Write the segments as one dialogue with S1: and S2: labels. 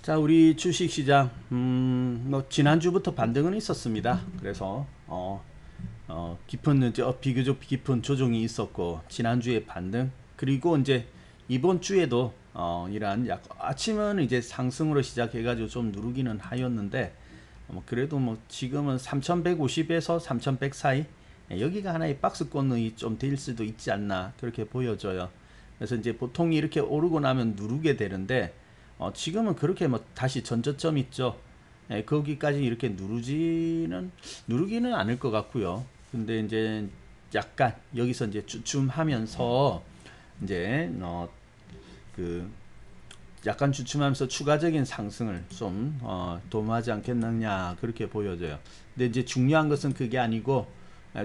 S1: 자, 우리 주식시장 뭐 지난주부터 반등은 있었습니다. 그래서 깊은 이제 비교적 깊은 조정이 있었고 지난주에 반등 그리고 이제 이번 주에도 이러한 아침은 이제 상승으로 시작해가지고 좀 누르기는 하였는데 그래도 뭐 지금은 3150에서 3100 사이 여기가 하나의 박스권이 좀 될 수도 있지 않나 그렇게 보여져요. 그래서 이제 보통 이렇게 오르고 나면 누르게 되는데 지금은 그렇게 뭐 다시 전저점 있죠. 거기까지 이렇게 누르기는 않을 것 같고요. 근데 이제 약간 여기서 이제 주춤하면서 이제 그 약간 주춤하면서 추가적인 상승을 좀 도모하지 않겠느냐 그렇게 보여져요. 근데 이제 중요한 것은 그게 아니고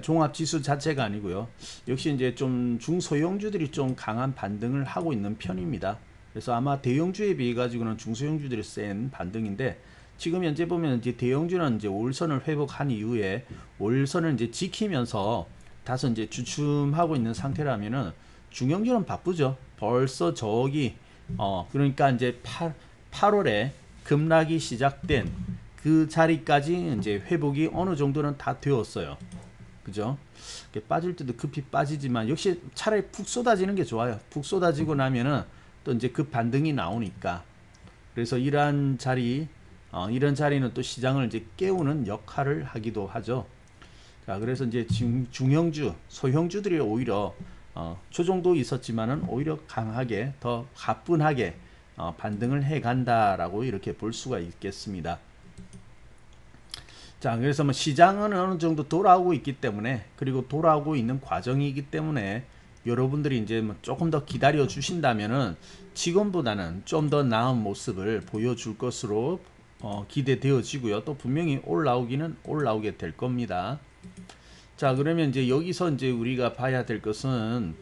S1: 종합지수 자체가 아니고요. 역시 이제 좀 중소형주들이 좀 강한 반등을 하고 있는 편입니다. 그래서 아마 대형주에 비해 가지고는 중소형주들이 센 반등인데 지금 현재 보면 이제 대형주는 이제 올선을 회복한 이후에 올선을 이제 지키면서 다소 이제 주춤하고 있는 상태라면은 중형주는 바쁘죠. 벌써 저기 그러니까 이제 8월에 급락이 시작된 그 자리까지 이제 회복이 어느 정도는 다 되었어요. 그죠? 빠질 때도 급히 빠지지만 역시 차라리 푹 쏟아지는 게 좋아요. 푹 쏟아지고 나면은 또 이제 그 반등이 나오니까. 그래서 이러한 이런 자리는 또 시장을 이제 깨우는 역할을 하기도 하죠. 자, 그래서 이제 중형주, 소형주들이 오히려 조정도 있었지만은 오히려 강하게 더 가뿐하게 반등을 해 간다라고 이렇게 볼 수가 있겠습니다. 자, 그래서 뭐 시장은 어느 정도 돌아오고 있기 때문에 그리고 돌아오고 있는 과정이기 때문에 여러분들이 이제 뭐 조금 더 기다려 주신다면은 지금보다는 좀 더 나은 모습을 보여줄 것으로 기대되어지고요. 또 분명히 올라오게 될 겁니다. 자, 그러면 이제 여기서 이제 우리가 봐야 될 것은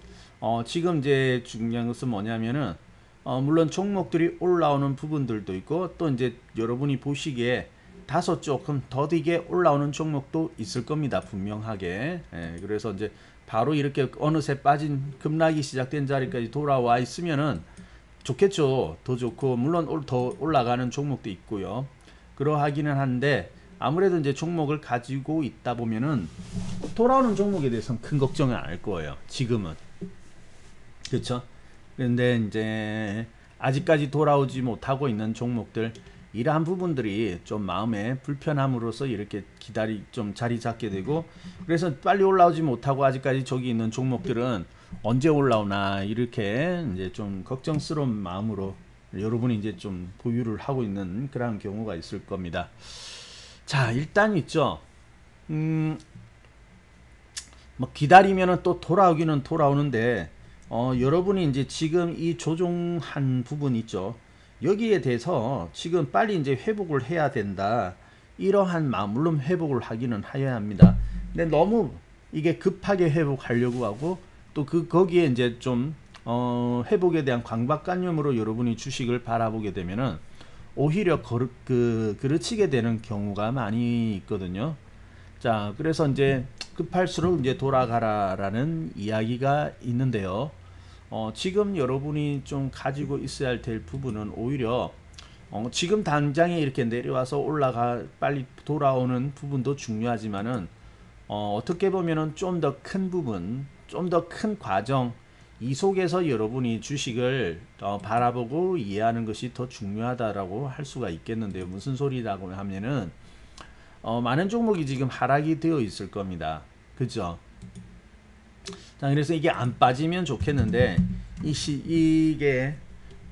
S1: 지금 이제 중요한 것은 뭐냐면은 물론 종목들이 올라오는 부분들도 있고 또 이제 여러분이 보시기에 다소 조금 더디게 올라오는 종목도 있을 겁니다. 분명하게. 그래서 이제 바로 이렇게 어느새 빠진 급락이 시작된 자리까지 돌아와 있으면은 좋겠죠. 더 좋고 물론 더 올라가는 종목도 있고요. 그러하기는 한데 아무래도 이제 종목을 가지고 있다 보면은 돌아오는 종목에 대해서는 큰 걱정은 안 할 거예요. 지금은. 그렇죠? 그런데 이제 아직까지 돌아오지 못하고 있는 종목들 이러한 부분들이 좀 마음에 불편함으로써 이렇게 좀 자리 잡게 되고 그래서 빨리 올라오지 못하고 아직까지 저기 있는 종목들은 언제 올라오나 이렇게 이제 좀 걱정스러운 마음으로 여러분이 이제 좀 보유를 하고 있는 그런 경우가 있을 겁니다. 자, 일단 있죠. 뭐 기다리면은 또 돌아오기는 돌아오는데 여러분이 이제 지금 이 조종한 부분 있죠. 여기에 대해서 지금 빨리 이제 회복을 해야 된다. 이러한 마음, 물론 회복을 하기는 해야 합니다. 근데 너무 이게 급하게 회복하려고 하고 또 거기에 이제 좀 회복에 대한 강박관념으로 여러분이 주식을 바라보게 되면은 오히려 그르치게 되는 경우가 많이 있거든요. 자, 그래서 이제 급할수록 이제 돌아가라라는 이야기가 있는데요. 지금 여러분이 좀 가지고 있어야 될 부분은 오히려 지금 당장에 이렇게 내려와서 빨리 돌아오는 부분도 중요하지만은 어떻게 보면은 좀 더 큰 부분, 좀 더 큰 과정 이 속에서 여러분이 주식을 바라보고 이해하는 것이 더 중요하다라고 할 수가 있겠는데요. 무슨 소리라고 하면은 많은 종목이 지금 하락이 되어 있을 겁니다. 그죠? 자, 그래서 이게 안 빠지면 좋겠는데 이게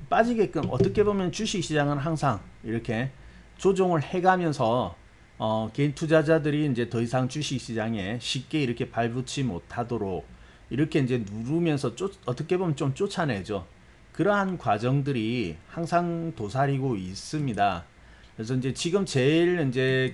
S1: 빠지게끔 어떻게 보면 주식시장은 항상 이렇게 조정을 해가면서 개인 투자자들이 이제 더 이상 주식시장에 쉽게 이렇게 발붙이 못하도록 이렇게 이제 누르면서 어떻게 보면 좀 쫓아내죠. 그러한 과정들이 항상 도사리고 있습니다. 그래서 이제 지금 제일 이제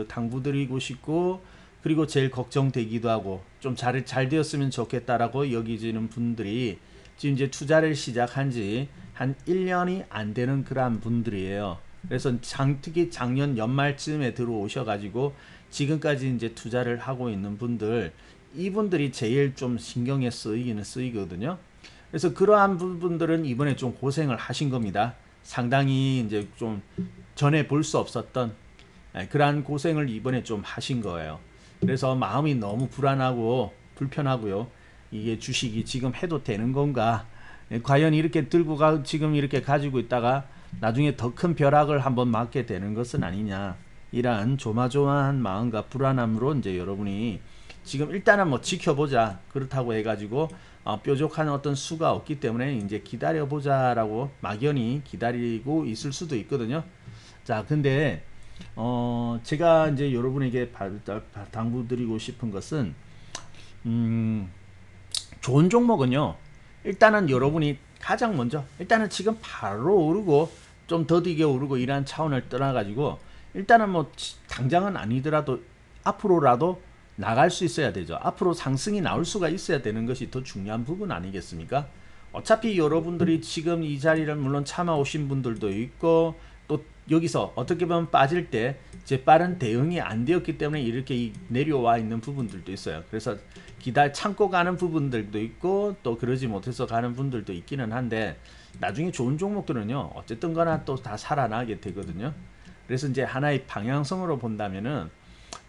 S1: 당부드리고 싶고 그리고 제일 걱정되기도 하고 좀 잘 되었으면 좋겠다라고 여기지는 분들이 지금 이제 투자를 시작한 지 한 1년이 안 되는 그러한 분들이에요. 그래서 특히 작년 연말쯤에 들어오셔가지고 지금까지 이제 투자를 하고 있는 분들 이분들이 제일 좀 신경에 쓰이거든요. 그래서 그러한 부분들은 이번에 좀 고생을 하신 겁니다. 상당히 이제 좀 전에 볼 수 없었던 그러한 고생을 이번에 좀 하신 거예요. 그래서 마음이 너무 불안하고 불편하고요. 이게 주식이 지금 해도 되는 건가? 과연 이렇게 들고 지금 이렇게 가지고 있다가 나중에 더 큰 벼락을 한번 맞게 되는 것은 아니냐. 이러한 조마조마한 마음과 불안함으로 이제 여러분이 지금 일단은 뭐 지켜보자. 그렇다고 해가지고 뾰족한 어떤 수가 없기 때문에 이제 기다려보자라고 막연히 기다리고 있을 수도 있거든요. 자, 근데 제가 이제 여러분에게 당부드리고 싶은 것은 좋은 종목은요. 일단은 여러분이 가장 먼저 일단은 지금 바로 오르고 좀 더디게 오르고 이러한 차원을 떠나가지고 일단은 뭐 당장은 아니더라도 앞으로라도 나갈 수 있어야 되죠. 앞으로 상승이 나올 수가 있어야 되는 것이 더 중요한 부분 아니겠습니까? 어차피 여러분들이 지금 이 자리를 물론 참아 오신 분들도 있고 또 여기서 어떻게 보면 빠질 때 재빠른 대응이 안 되었기 때문에 이렇게 내려와 있는 부분들도 있어요. 그래서 참고 가는 부분들도 있고 또 그러지 못해서 가는 분들도 있기는 한데 나중에 좋은 종목들은요 어쨌든 거나 또 다 살아나게 되거든요. 그래서 이제 하나의 방향성으로 본다면은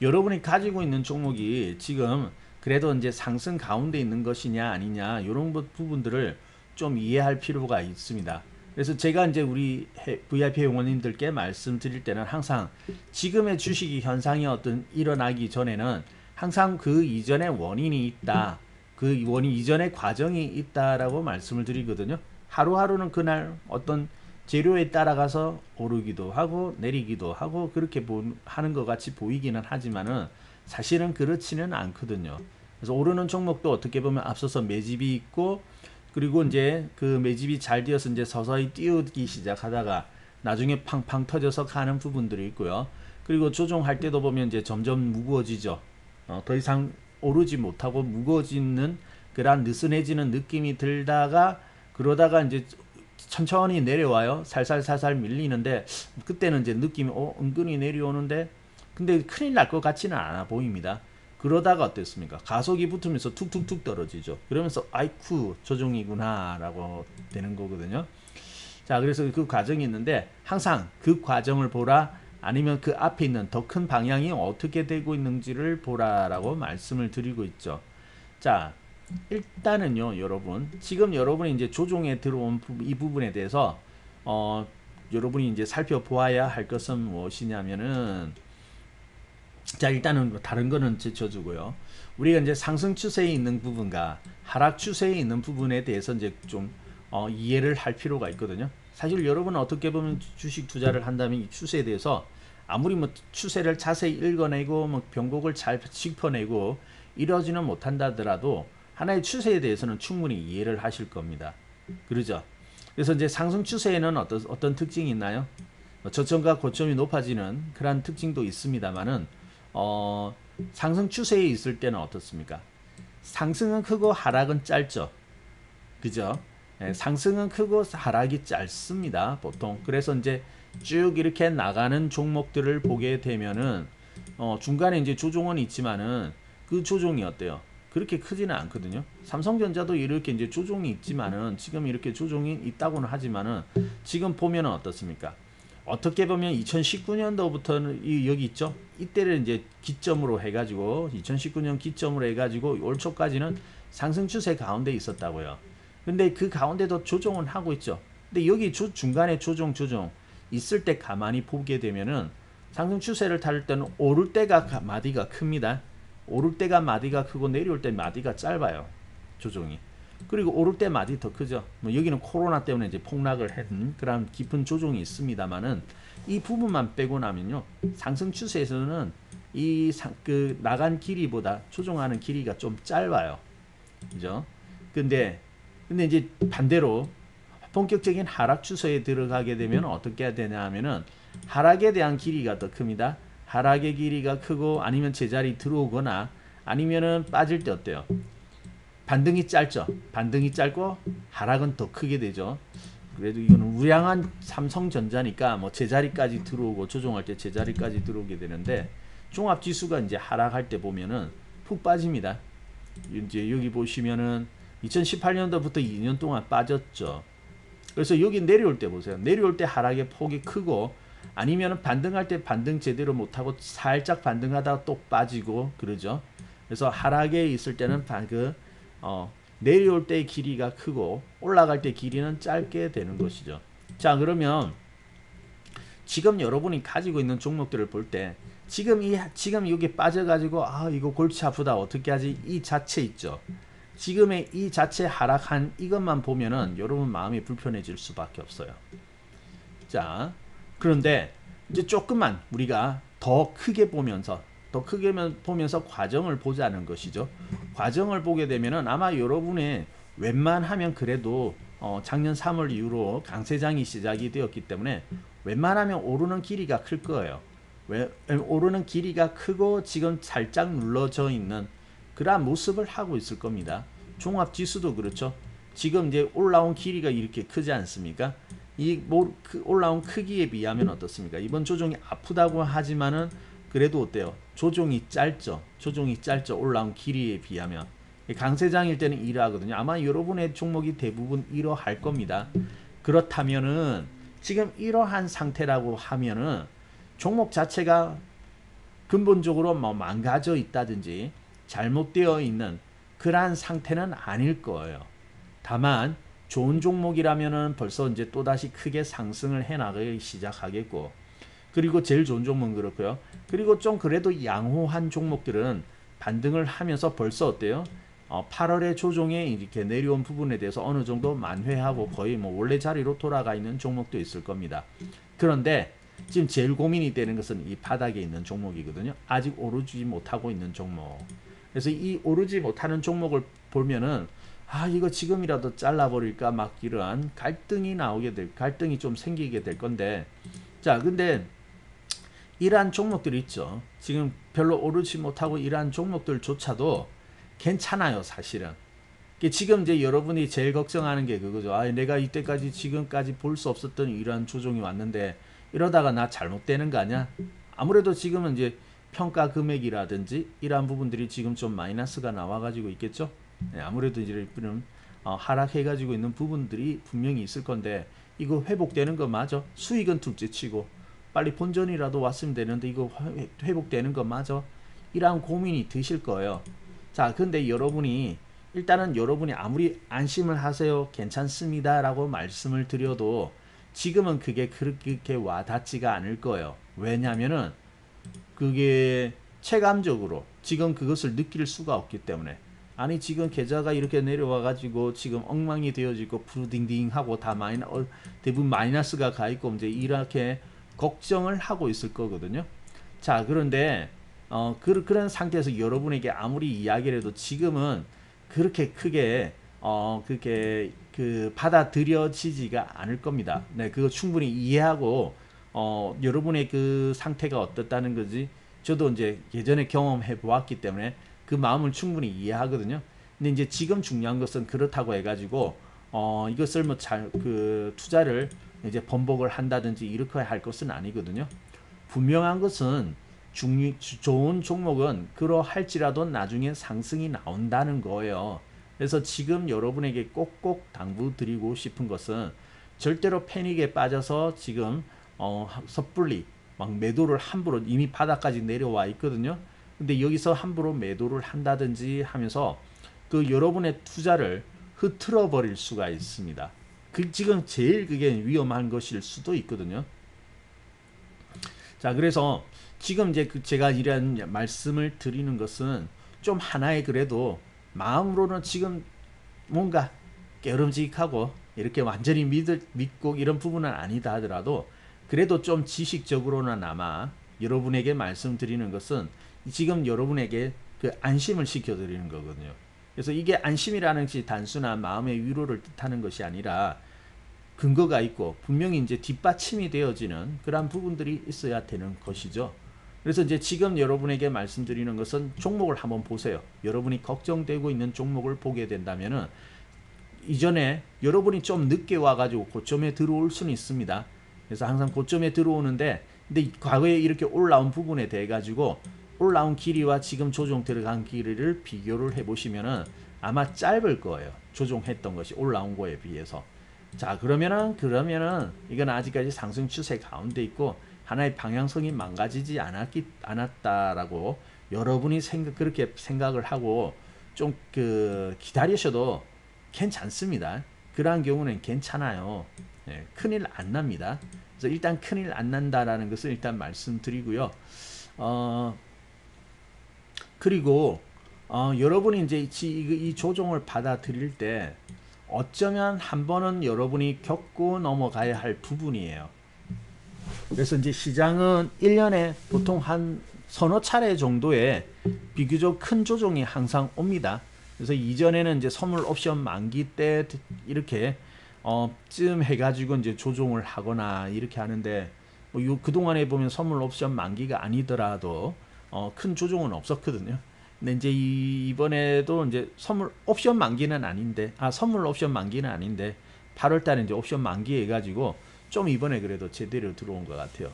S1: 여러분이 가지고 있는 종목이 지금 그래도 이제 상승 가운데 있는 것이냐 아니냐 이런 부분들을 좀 이해할 필요가 있습니다. 그래서 제가 이제 우리 VIP 회원님들께 말씀드릴 때는 항상 지금의 주식이 현상이 어떤 일어나기 전에는 항상 그 이전에 원인이 있다. 그 원인 이전의 과정이 있다라고 말씀을 드리거든요. 하루하루는 그날 어떤 재료에 따라가서 오르기도 하고 내리기도 하고 그렇게 하는 것 같이 보이기는 하지만은 사실은 그렇지는 않거든요. 그래서 오르는 종목도 어떻게 보면 앞서서 매집이 있고 그리고 이제 그 매집이 잘 되어서 이제 서서히 띄우기 시작하다가 나중에 팡팡 터져서 가는 부분들이 있고요. 그리고 조정할 때도 보면 이제 점점 무거워지죠. 더 이상 오르지 못하고 무거워지는 그런 느슨해지는 느낌이 들다가 그러다가 이제 천천히 내려와요. 살살살살 밀리는데 그때는 이제 느낌이 은근히 내려오는데 근데 큰일 날 것 같지는 않아 보입니다. 그러다가 어땠습니까? 가속이 붙으면서 툭툭툭 떨어지죠. 그러면서 아이쿠 조종이구나 라고 되는 거거든요. 자, 그래서 그 과정이 있는데 항상 그 과정을 보라 아니면 그 앞에 있는 더 큰 방향이 어떻게 되고 있는지를 보라라고 말씀을 드리고 있죠. 자, 일단은요 여러분 지금 여러분이 이제 조종에 들어온 이 부분에 대해서 여러분이 이제 살펴보아야 할 것은 무엇이냐면은 자, 일단은 다른 거는 제쳐주고요. 우리가 이제 상승 추세에 있는 부분과 하락 추세에 있는 부분에 대해서 이제 좀 이해를 할 필요가 있거든요. 사실 여러분은 어떻게 보면 주식 투자를 한다면 이 추세에 대해서 아무리 뭐 추세를 자세히 읽어내고 뭐 변곡을 잘 짚어내고 이러지는 못한다더라도 하나의 추세에 대해서는 충분히 이해를 하실 겁니다. 그러죠? 그래서 이제 상승 추세에는 어떤 특징이 있나요? 저점과 고점이 높아지는 그런 특징도 있습니다만은 상승 추세에 있을 때는 어떻습니까? 상승은 크고 하락은 짧죠. 그죠? 상승은 크고 하락이 짧습니다. 보통. 그래서 이제 쭉 이렇게 나가는 종목들을 보게 되면은 중간에 이제 조종은 있지만은 그 조종이 어때요? 그렇게 크지는 않거든요. 삼성전자도 이렇게 이제 조종이 있지만은 지금 이렇게 조종이 있다고는 하지만은 지금 보면은 어떻습니까? 어떻게 보면 2019년도부터는 여기 있죠. 이때를 이제 기점으로 해가지고 2019년 기점으로 해가지고 올 초까지는 상승 추세 가운데 있었다고요. 근데 그 가운데도 조정은 하고 있죠. 근데 여기 중간에 조정 있을 때 가만히 보게 되면은 상승 추세를 탈 때는 오를 때가 마디가 큽니다. 오를 때가 마디가 크고 내려올 때 마디가 짧아요. 조정이. 그리고 오를 때 마디 더 크죠. 뭐 여기는 코로나 때문에 이제 폭락을 했는 그런 깊은 조정이 있습니다만은 이 부분만 빼고 나면요. 상승 추세에서는 그 나간 길이보다 조정하는 길이가 좀 짧아요. 그죠? 근데 이제 반대로 본격적인 하락 추세에 들어가게 되면 어떻게 해야 되냐 하면은 하락에 대한 길이가 더 큽니다. 하락의 길이가 크고 아니면 제자리 들어오거나 아니면은 빠질 때 어때요? 반등이 짧죠. 반등이 짧고 하락은 더 크게 되죠. 그래도 이거는 우량한 삼성전자니까 뭐 제자리까지 들어오고 조정할 때 제자리까지 들어오게 되는데 종합지수가 이제 하락할 때 보면은 푹 빠집니다. 이제 여기 보시면은 2018년도부터 2년 동안 빠졌죠. 그래서 여기 내려올 때 보세요. 내려올 때 하락의 폭이 크고 아니면 반등할 때 반등 제대로 못하고 살짝 반등하다가 또 빠지고 그러죠. 그래서 하락에 있을 때는 내려올 때 길이가 크고 올라갈 때 길이는 짧게 되는 것이죠. 자, 그러면 지금 여러분이 가지고 있는 종목들을 볼 때 지금 여기 빠져가지고 이거 골치 아프다 어떻게 하지 이 자체 있죠. 지금의 이 자체 하락한 이것만 보면은 여러분 마음이 불편해질 수밖에 없어요. 자, 그런데 이제 조금만 우리가 더 크게 보면서 과정을 보자는 것이죠. 과정을 보게 되면은 아마 여러분의 웬만하면 그래도 작년 3월 이후로 강세장이 시작이 되었기 때문에 웬만하면 오르는 길이가 클 거예요. 오르는 길이가 크고 지금 살짝 눌러져 있는 그러한 모습을 하고 있을 겁니다. 종합지수도 그렇죠. 지금 이제 올라온 길이가 이렇게 크지 않습니까? 올라온 크기에 비하면 어떻습니까? 이번 조정이 아프다고 하지만은 그래도 어때요? 조정이 짧죠. 올라온 길이에 비하면. 강세장일 때는 이러하거든요. 아마 여러분의 종목이 대부분 이러할 겁니다. 그렇다면은 지금 이러한 상태라고 하면은 종목 자체가 근본적으로 망가져 있다든지 잘못되어 있는 그러한 상태는 아닐 거예요. 다만 좋은 종목이라면은 벌써 이제 또다시 크게 상승을 해나가기 시작하겠고, 그리고 제일 좋은 종목은 그렇고요. 그리고 좀 그래도 양호한 종목들은 반등을 하면서 벌써 어때요? 8월의 조정에 이렇게 내려온 부분에 대해서 어느 정도 만회하고 거의 원래 자리로 돌아가 있는 종목도 있을 겁니다. 그런데 지금 제일 고민이 되는 것은 이 바닥에 있는 종목이거든요. 아직 오르지 못하고 있는 종목. 그래서 이 오르지 못하는 종목을 보면은 이거 지금이라도 잘라버릴까 막 이러한 갈등이 좀 생기게 될 건데, 자, 근데 이러한 종목들이 있죠. 지금 별로 오르지 못하고 이러한 종목들조차도 괜찮아요, 사실은. 지금 이제 여러분이 제일 걱정하는 게 그거죠. 내가 이때까지 지금까지 볼 수 없었던 이러한 조정이 왔는데 이러다가 나 잘못되는 거 아니야? 아무래도 지금은 이제 평가 금액이라든지 이러한 부분들이 지금 좀 마이너스가 나와가지고 있겠죠. 네, 아무래도 이제 하락해가지고 있는 부분들이 분명히 있을 건데 이거 회복되는 거 맞아? 수익은 둘째치고 빨리 본전이라도 왔으면 되는데 이거 회복되는 거 맞아? 이러한 고민이 드실 거예요. 자, 근데 일단은 여러분이 아무리 안심을 하세요, 괜찮습니다 라고 말씀을 드려도 지금은 그게 그렇게 와닿지가 않을 거예요. 왜냐면은 그게 체감적으로 지금 그것을 느낄 수가 없기 때문에. 아니 지금 계좌가 이렇게 내려와 가지고 지금 엉망이 되어지고 푸딩딩하고 다 대부분 마이너스가 가 있고 이제 이렇게 걱정을 하고 있을 거거든요. 자, 그런데 그런 상태에서 여러분에게 아무리 이야기를 해도 지금은 그렇게 크게 그렇게 받아들여지지가 않을 겁니다. 네, 그거 충분히 이해하고 여러분의 그 상태가 어떻다는 거지 저도 이제 예전에 경험해 보았기 때문에 그 마음을 충분히 이해하거든요. 근데 이제 지금 중요한 것은 그렇다고 해가지고 이것을 투자를 이제 번복을 한다든지 이렇게 할 것은 아니거든요. 분명한 것은 좋은 종목은 그러할지라도 나중에 상승이 나온다는 거예요. 그래서 지금 여러분에게 꼭꼭 당부드리고 싶은 것은 절대로 패닉에 빠져서 지금 섣불리 막 매도를 함부로 이미 바닥까지 내려와 있거든요. 근데 여기서 함부로 매도를 한다든지 하면서 그 여러분의 투자를 흐트러 버릴 수가 있습니다. 지금 제일 그게 위험한 것일 수도 있거든요. 자, 그래서 지금 이제 제가 이런 말씀을 드리는 것은 좀 하나의 그래도 마음으로는 지금 뭔가 깨름직하고 이렇게 완전히 믿고 이런 부분은 아니다 하더라도 그래도 좀 지식적으로나마 여러분에게 말씀드리는 것은 지금 여러분에게 그 안심을 시켜드리는 거거든요. 그래서 이게 안심이라는 것이 단순한 마음의 위로를 뜻하는 것이 아니라 근거가 있고 분명히 이제 뒷받침이 되어지는 그런 부분들이 있어야 되는 것이죠. 그래서 이제 지금 여러분에게 말씀드리는 것은 종목을 한번 보세요. 여러분이 걱정되고 있는 종목을 보게 된다면은 이전에 여러분이 좀 늦게 와가지고 고점에 들어올 수는 있습니다. 그래서 항상 고점에 들어오는데 근데 과거에 이렇게 올라온 부분에 대해 가지고 올라온 길이와 지금 조정 들어간 길이를 비교를 해보시면은 아마 짧을 거예요. 조정했던 것이 올라온 거에 비해서. 자, 그러면은 이건 아직까지 상승 추세 가운데 있고 하나의 방향성이 망가지지 않았다라고 여러분이 그렇게 생각을 하고 좀 기다리셔도 괜찮습니다. 그러한 경우는 괜찮아요. 예, 큰일 안 납니다. 그래서 일단 큰일 안 난다라는 것을 일단 말씀드리고요. 그리고 여러분이 이제 이 조정을 받아들일 때 어쩌면 한 번은 여러분이 겪고 넘어가야 할 부분이에요. 그래서 이제 시장은 1년에 보통 한 서너 차례 정도의 비교적 큰 조정이 항상 옵니다. 그래서 이전에는 이제 선물 옵션 만기 때 이렇게 쯤 해가지고 이제 조정을 하거나 이렇게 하는데 뭐 그동안에 보면 선물 옵션 만기가 아니더라도 큰 조정은 없었거든요. 근데 이제 이번에도 이제 선물 옵션 만기는 아닌데 선물 옵션 만기는 아닌데 8월달에 이제 옵션 만기 해가지고 좀 이번에 그래도 제대로 들어온 것 같아요.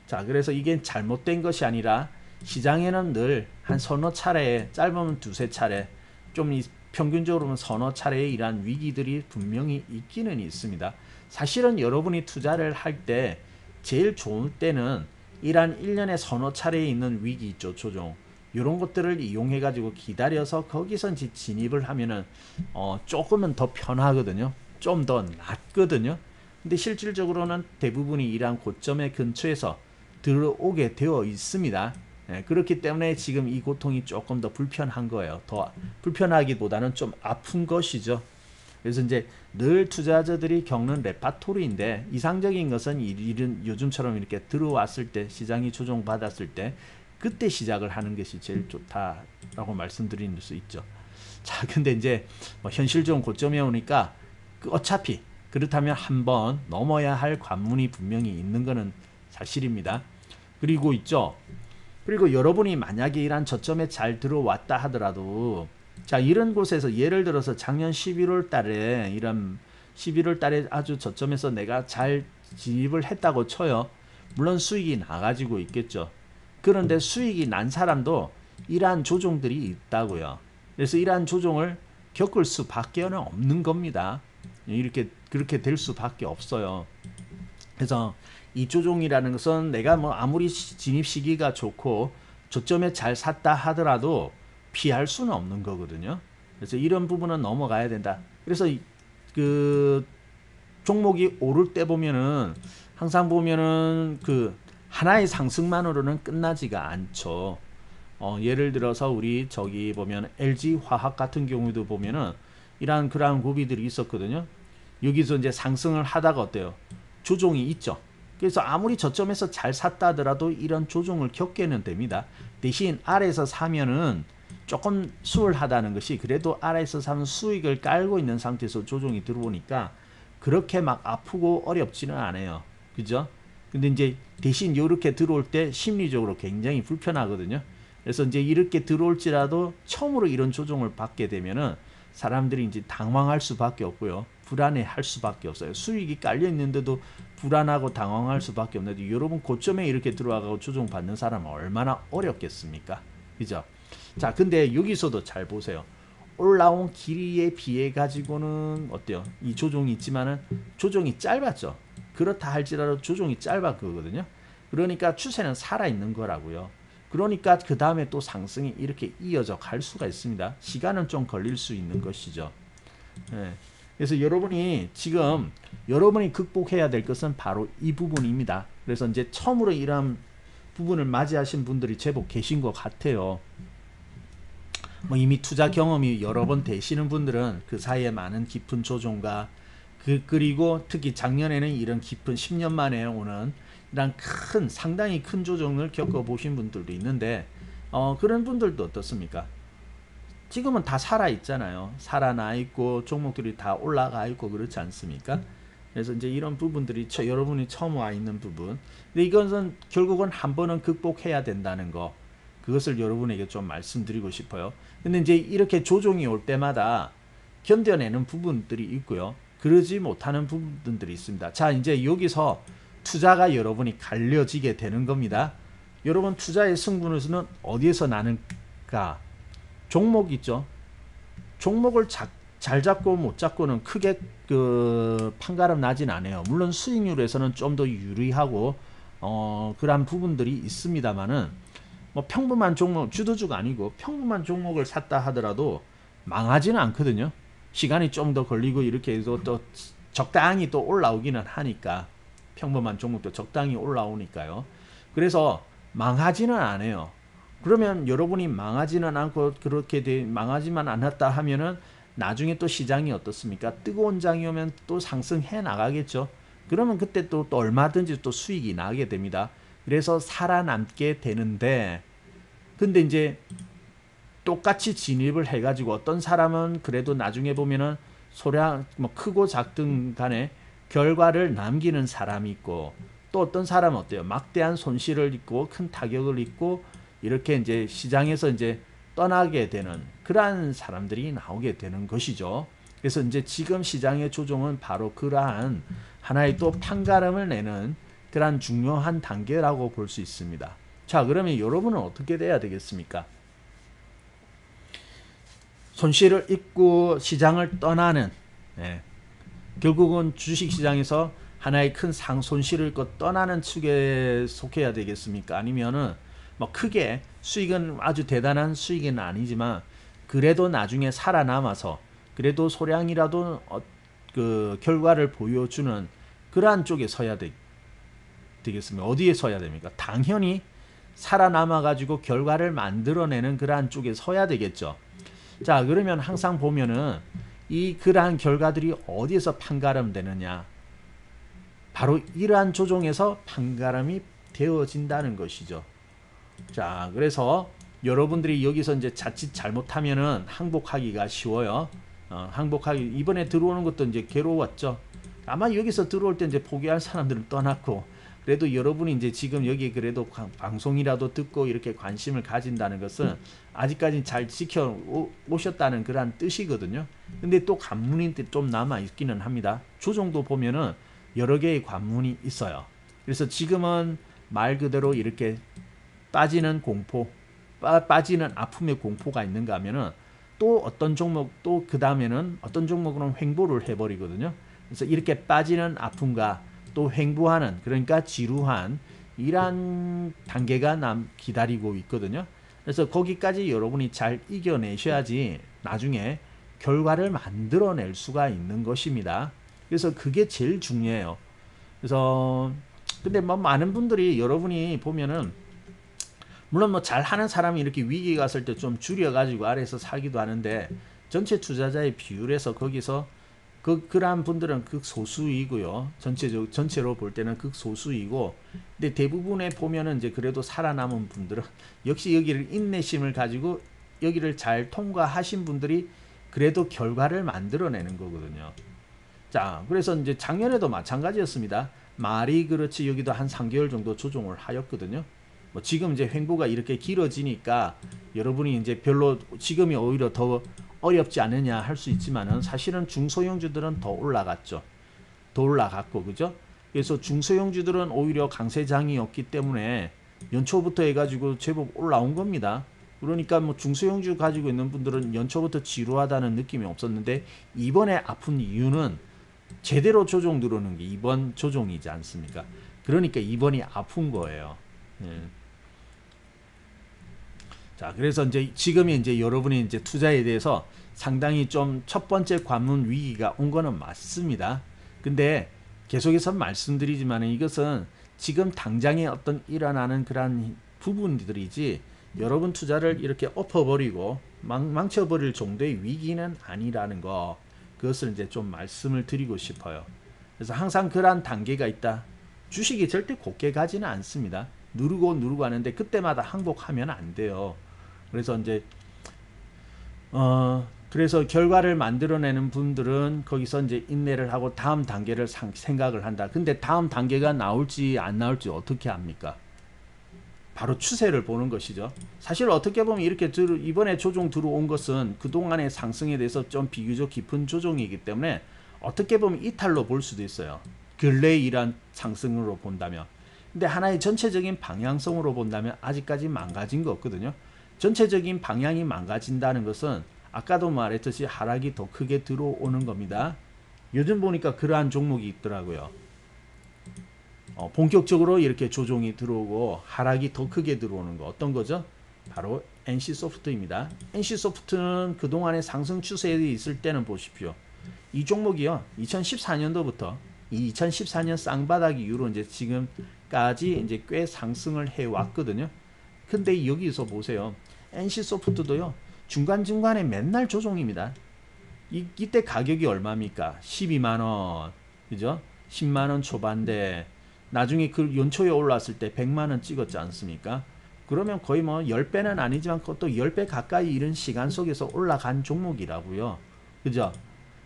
S1: 자, 그래서 이게 잘못된 것이 아니라 시장에는 늘 한 서너 차례, 짧으면 두세 차례, 좀 평균적으로는 서너 차례의 이러한 위기들이 분명히 있기는 있습니다. 사실은 여러분이 투자를 할 때 제일 좋은 때는 이러한 1년에 서너 차례에 있는 위기 있죠, 조정. 이런 것들을 이용해 가지고 기다려서 거기서 이제 진입을 하면은 조금은 더 편하거든요. 좀 더 낫거든요. 근데 실질적으로는 대부분이 이러한 고점의 근처에서 들어오게 되어 있습니다. 예, 그렇기 때문에 지금 이 고통이 조금 더 불편한 거예요. 더 불편하기보다는 좀 아픈 것이죠. 그래서 이제 늘 투자자들이 겪는 레파토리인데 이상적인 것은 이런 요즘처럼 이렇게 들어왔을 때 시장이 조정받았을 때 그때 시작을 하는 것이 제일 좋다라고 말씀드릴 수 있죠. 자, 근데 이제 뭐 현실적인 고점에 오니까 어차피 그렇다면 한번 넘어야 할 관문이 분명히 있는 것은 사실입니다. 그리고 있죠. 그리고 여러분이 만약에 이런 저점에 잘 들어왔다 하더라도 자, 이런 곳에서 예를 들어서 작년 11월 달에 이런 11월 달에 아주 저점에서 내가 잘 진입을 했다고 쳐요. 물론 수익이 나가지고 있겠죠. 그런데 수익이 난 사람도 이러한 조정들이 있다고요. 그래서 이러한 조정을 겪을 수밖에 없는 겁니다. 이렇게 그렇게 될 수밖에 없어요. 그래서 이 조정이라는 것은 내가 뭐 아무리 진입 시기가 좋고 저점에 잘 샀다 하더라도 피할 수는 없는 거거든요. 그래서 이런 부분은 넘어가야 된다. 그래서 그 종목이 오를 때 보면은 항상 보면은 그 하나의 상승만으로는 끝나지가 않죠. 예를 들어서 우리 저기 보면 LG 화학 같은 경우도 보면은 이러한 그러한 고비들이 있었거든요. 여기서 이제 상승을 하다가 어때요? 조정이 있죠. 그래서 아무리 저점에서 잘 샀다 하더라도 이런 조정을 겪게는 됩니다. 대신 아래에서 사면은 조금 수월하다는 것이 그래도 아래에서 사면 수익을 깔고 있는 상태에서 조정이 들어오니까 그렇게 막 아프고 어렵지는 않아요. 그죠? 근데 이제 대신 이렇게 들어올 때 심리적으로 굉장히 불편하거든요. 그래서 이제 이렇게 들어올지라도 처음으로 이런 조정을 받게 되면은 사람들이 이제 당황할 수밖에 없고요. 불안해할 수밖에 없어요. 수익이 깔려 있는데도 불안하고 당황할 수밖에 없는데 여러분 고점에 이렇게 들어와가고 조정 받는 사람은 얼마나 어렵겠습니까? 그죠? 자, 근데 여기서도 잘 보세요. 올라온 길이에 비해 가지고는 어때요? 이 조정이 있지만은 조정이 짧았죠. 그렇다 할지라도 조정이 짧았거든요. 그러니까 추세는 살아있는 거라고요. 그러니까 그 다음에 또 상승이 이렇게 이어져 갈 수가 있습니다. 시간은 좀 걸릴 수 있는 것이죠. 예. 그래서 여러분이 지금 여러분이 극복해야 될 것은 바로 이 부분입니다. 그래서 이제 처음으로 이런 부분을 맞이하신 분들이 제법 계신 것 같아요. 뭐 이미 투자 경험이 여러 번 되시는 분들은 그 사이에 많은 깊은 조정과 그리고 특히 작년에는 이런 깊은 10년 만에 오는 이런 상당히 큰 조정을 겪어보신 분들도 있는데 그런 분들도 어떻습니까? 지금은 다 살아있잖아요. 살아나 있고 종목들이 다 올라가 있고 그렇지 않습니까? 그래서 이제 이런 부분들이 여러분이 처음 와 있는 부분. 근데 이것은 결국은 한 번은 극복해야 된다는 거. 그것을 여러분에게 좀 말씀드리고 싶어요. 근데 이제 이렇게 조정이 올 때마다 견뎌내는 부분들이 있고요. 그러지 못하는 부분들이 있습니다. 자, 이제 여기서 투자가 여러분이 갈려지게 되는 겁니다. 여러분 투자의 승부는 어디에서 나는가? 종목 있죠. 종목을 잘 잡고 못 잡고는 크게 그 판가름 나진 않아요. 물론 수익률에서는 좀 더 유리하고 그런 부분들이 있습니다만은 뭐 평범한 종목, 주도주가 아니고 평범한 종목을 샀다 하더라도 망하지는 않거든요. 시간이 좀 더 걸리고 이렇게 해서 또 적당히 또 올라오기는 하니까, 평범한 종목도 적당히 올라오니까요. 그래서 망하지는 않아요. 그러면 여러분이 망하지는 않고 그렇게 망하지만 않았다 하면은 나중에 또 시장이 어떻습니까? 뜨거운 장이 오면 또 상승해 나가겠죠. 그러면 그때 또 얼마든지 또 수익이 나게 됩니다. 그래서 살아남게 되는데, 근데 이제 똑같이 진입을 해가지고 어떤 사람은 그래도 나중에 보면은 소량 뭐 크고 작든 간에 결과를 남기는 사람이 있고, 또 어떤 사람은 어때요? 막대한 손실을 입고 큰 타격을 입고 이렇게 이제 시장에서 이제 떠나게 되는 그러한 사람들이 나오게 되는 것이죠. 그래서 이제 지금 시장의 조정은 바로 그러한 하나의 또 판가름을 내는 그러한 중요한 단계라고 볼 수 있습니다. 자, 그러면 여러분은 어떻게 돼야 되겠습니까? 손실을 입고 시장을 떠나는, 결국은 주식시장에서 하나의 큰 손실을 입고 떠나는 축에 속해야 되겠습니까? 아니면은 뭐 크게 수익은 아주 대단한 수익은 아니지만 그래도 나중에 살아남아서 그래도 소량이라도 그 결과를 보여주는 그러한 쪽에 서야 되겠습니다. 어디에 서야 됩니까? 당연히 살아남아 가지고 결과를 만들어내는 그러한 쪽에 서야 되겠죠. 자, 그러면 항상 보면은 이 그러한 결과들이 어디에서 판가름 되느냐? 바로 이러한 조정에서 판가름이 되어진다는 것이죠. 자, 그래서 여러분들이 여기서 이제 자칫 잘못하면은 항복하기가 쉬워요. 항복하기, 이번에 들어오는 것도 이제 괴로웠죠. 아마 여기서 들어올 때 이제 포기할 사람들은 떠났고, 그래도 여러분이 이제 지금 여기 그래도 방송이라도 듣고 이렇게 관심을 가진다는 것은 아직까지 잘 지켜 오셨다는 그런 뜻이거든요. 근데 또 관문이 좀 남아 있기는 합니다. 조정도 보면은 여러 개의 관문이 있어요. 그래서 지금은 말 그대로 이렇게 빠지는 공포, 빠지는 아픔의 공포가 있는가 하면은 또 어떤 종목, 또 그 다음에는 어떤 종목은 횡보를 해버리거든요. 그래서 이렇게 빠지는 아픔과 또 횡보하는, 그러니까 지루한 이러한 단계가 기다리고 있거든요. 그래서 거기까지 여러분이 잘 이겨내셔야지 나중에 결과를 만들어낼 수가 있는 것입니다. 그래서 그게 제일 중요해요. 그래서 근데 뭐 많은 분들이 여러분이 보면은 물론 뭐 잘하는 사람이 이렇게 위기가 왔을 때 좀 줄여가지고 아래에서 사기도 하는데, 전체 투자자의 비율에서 거기서 그러한 분들은 극소수이고요. 전체로 볼 때는 극소수이고, 근데 대부분의 보면은 이제 그래도 살아남은 분들은 역시 여기를 인내심을 가지고 여기를 잘 통과하신 분들이 그래도 결과를 만들어내는 거거든요. 자, 그래서 이제 작년에도 마찬가지였습니다. 말이 그렇지 여기도 한 3개월 정도 조정을 하였거든요. 뭐 지금 이제 횡보가 이렇게 길어지니까 여러분이 이제 별로 지금이 오히려 더 어렵지 않느냐 할 수 있지만은 사실은 중소형주들은 더 올라갔죠. 더 올라갔고, 그죠? 그래서 중소형주들은 오히려 강세장이었기 때문에 연초부터 해가지고 제법 올라온 겁니다. 그러니까 뭐 중소형주 가지고 있는 분들은 연초부터 지루하다는 느낌이 없었는데, 이번에 아픈 이유는 제대로 조정 들어오는 게 이번 조정이지 않습니까? 그러니까 이번이 아픈 거예요. 예. 자, 그래서 이제 지금이 이제 여러분이 이제 투자에 대해서 상당히 좀 첫 번째 관문 위기가 온 거는 맞습니다. 근데 계속해서 말씀드리지만 이것은 지금 당장에 어떤 일어나는 그러한 부분들이지 여러분 투자를 이렇게 엎어버리고 망쳐버릴 정도의 위기는 아니라는 거, 그것을 이제 좀 말씀을 드리고 싶어요. 그래서 항상 그러한 단계가 있다. 주식이 절대 곱게 가지는 않습니다. 누르고 하는데 그때마다 항복하면 안 돼요. 그래서 이제 그래서 결과를 만들어내는 분들은 거기서 이제 인내를 하고 다음 단계를 생각을 한다. 근데 다음 단계가 나올지 안 나올지 어떻게 합니까? 바로 추세를 보는 것이죠. 사실 어떻게 보면 이렇게 이번에 조정 들어온 것은 그동안의 상승에 대해서 좀 비교적 깊은 조정이기 때문에 어떻게 보면 이탈로 볼 수도 있어요. 근래의 이러한 상승으로 본다면. 근데 하나의 전체적인 방향성으로 본다면 아직까지 망가진 거 없거든요. 전체적인 방향이 망가진다는 것은 아까도 말했듯이 하락이 더 크게 들어오는 겁니다. 요즘 보니까 그러한 종목이 있더라고요. 본격적으로 이렇게 조정이 들어오고 하락이 더 크게 들어오는 거 어떤 거죠? 바로 NC소프트입니다. NC소프트는 그동안의 상승 추세에 있을 때는 보십시오. 이 종목이요. 2014년도부터 이 2014년 쌍바닥 이후로 이제 지금까지 이제 꽤 상승을 해 왔거든요. 근데 여기서 보세요. NC소프트도요. 중간중간에 맨날 조정입니다. 이때 가격이 얼마입니까? 12만원. 그죠? 10만원 초반대. 나중에 그 연초에 올랐을 때 100만원 찍었지 않습니까? 그러면 거의 뭐 10배는 아니지만 또 10배 가까이 이런 시간 속에서 올라간 종목이라고요. 그죠?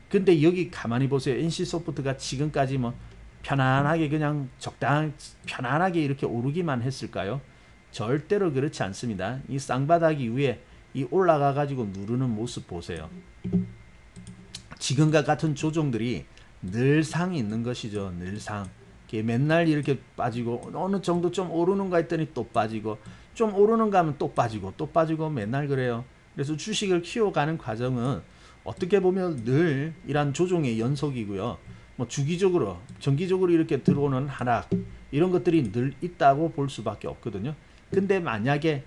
S1: 근데 여기 가만히 보세요. NC소프트가 지금까지 뭐 편안하게 그냥 편안하게 이렇게 오르기만 했을까요? 절대로 그렇지 않습니다. 이 쌍바닥 이후에 이 올라가 가지고 누르는 모습 보세요. 지금과 같은 조정들이 늘상 있는 것이죠. 늘상. 맨날 이렇게 빠지고 어느 정도 좀 오르는가 했더니 또 빠지고 좀 오르는가 하면 또 빠지고 또 빠지고 맨날 그래요. 그래서 주식을 키워가는 과정은 어떻게 보면 늘 이런 조정의 연속이고요. 뭐 주기적으로 정기적으로 이렇게 들어오는 하락 이런 것들이 늘 있다고 볼 수밖에 없거든요. 근데 만약에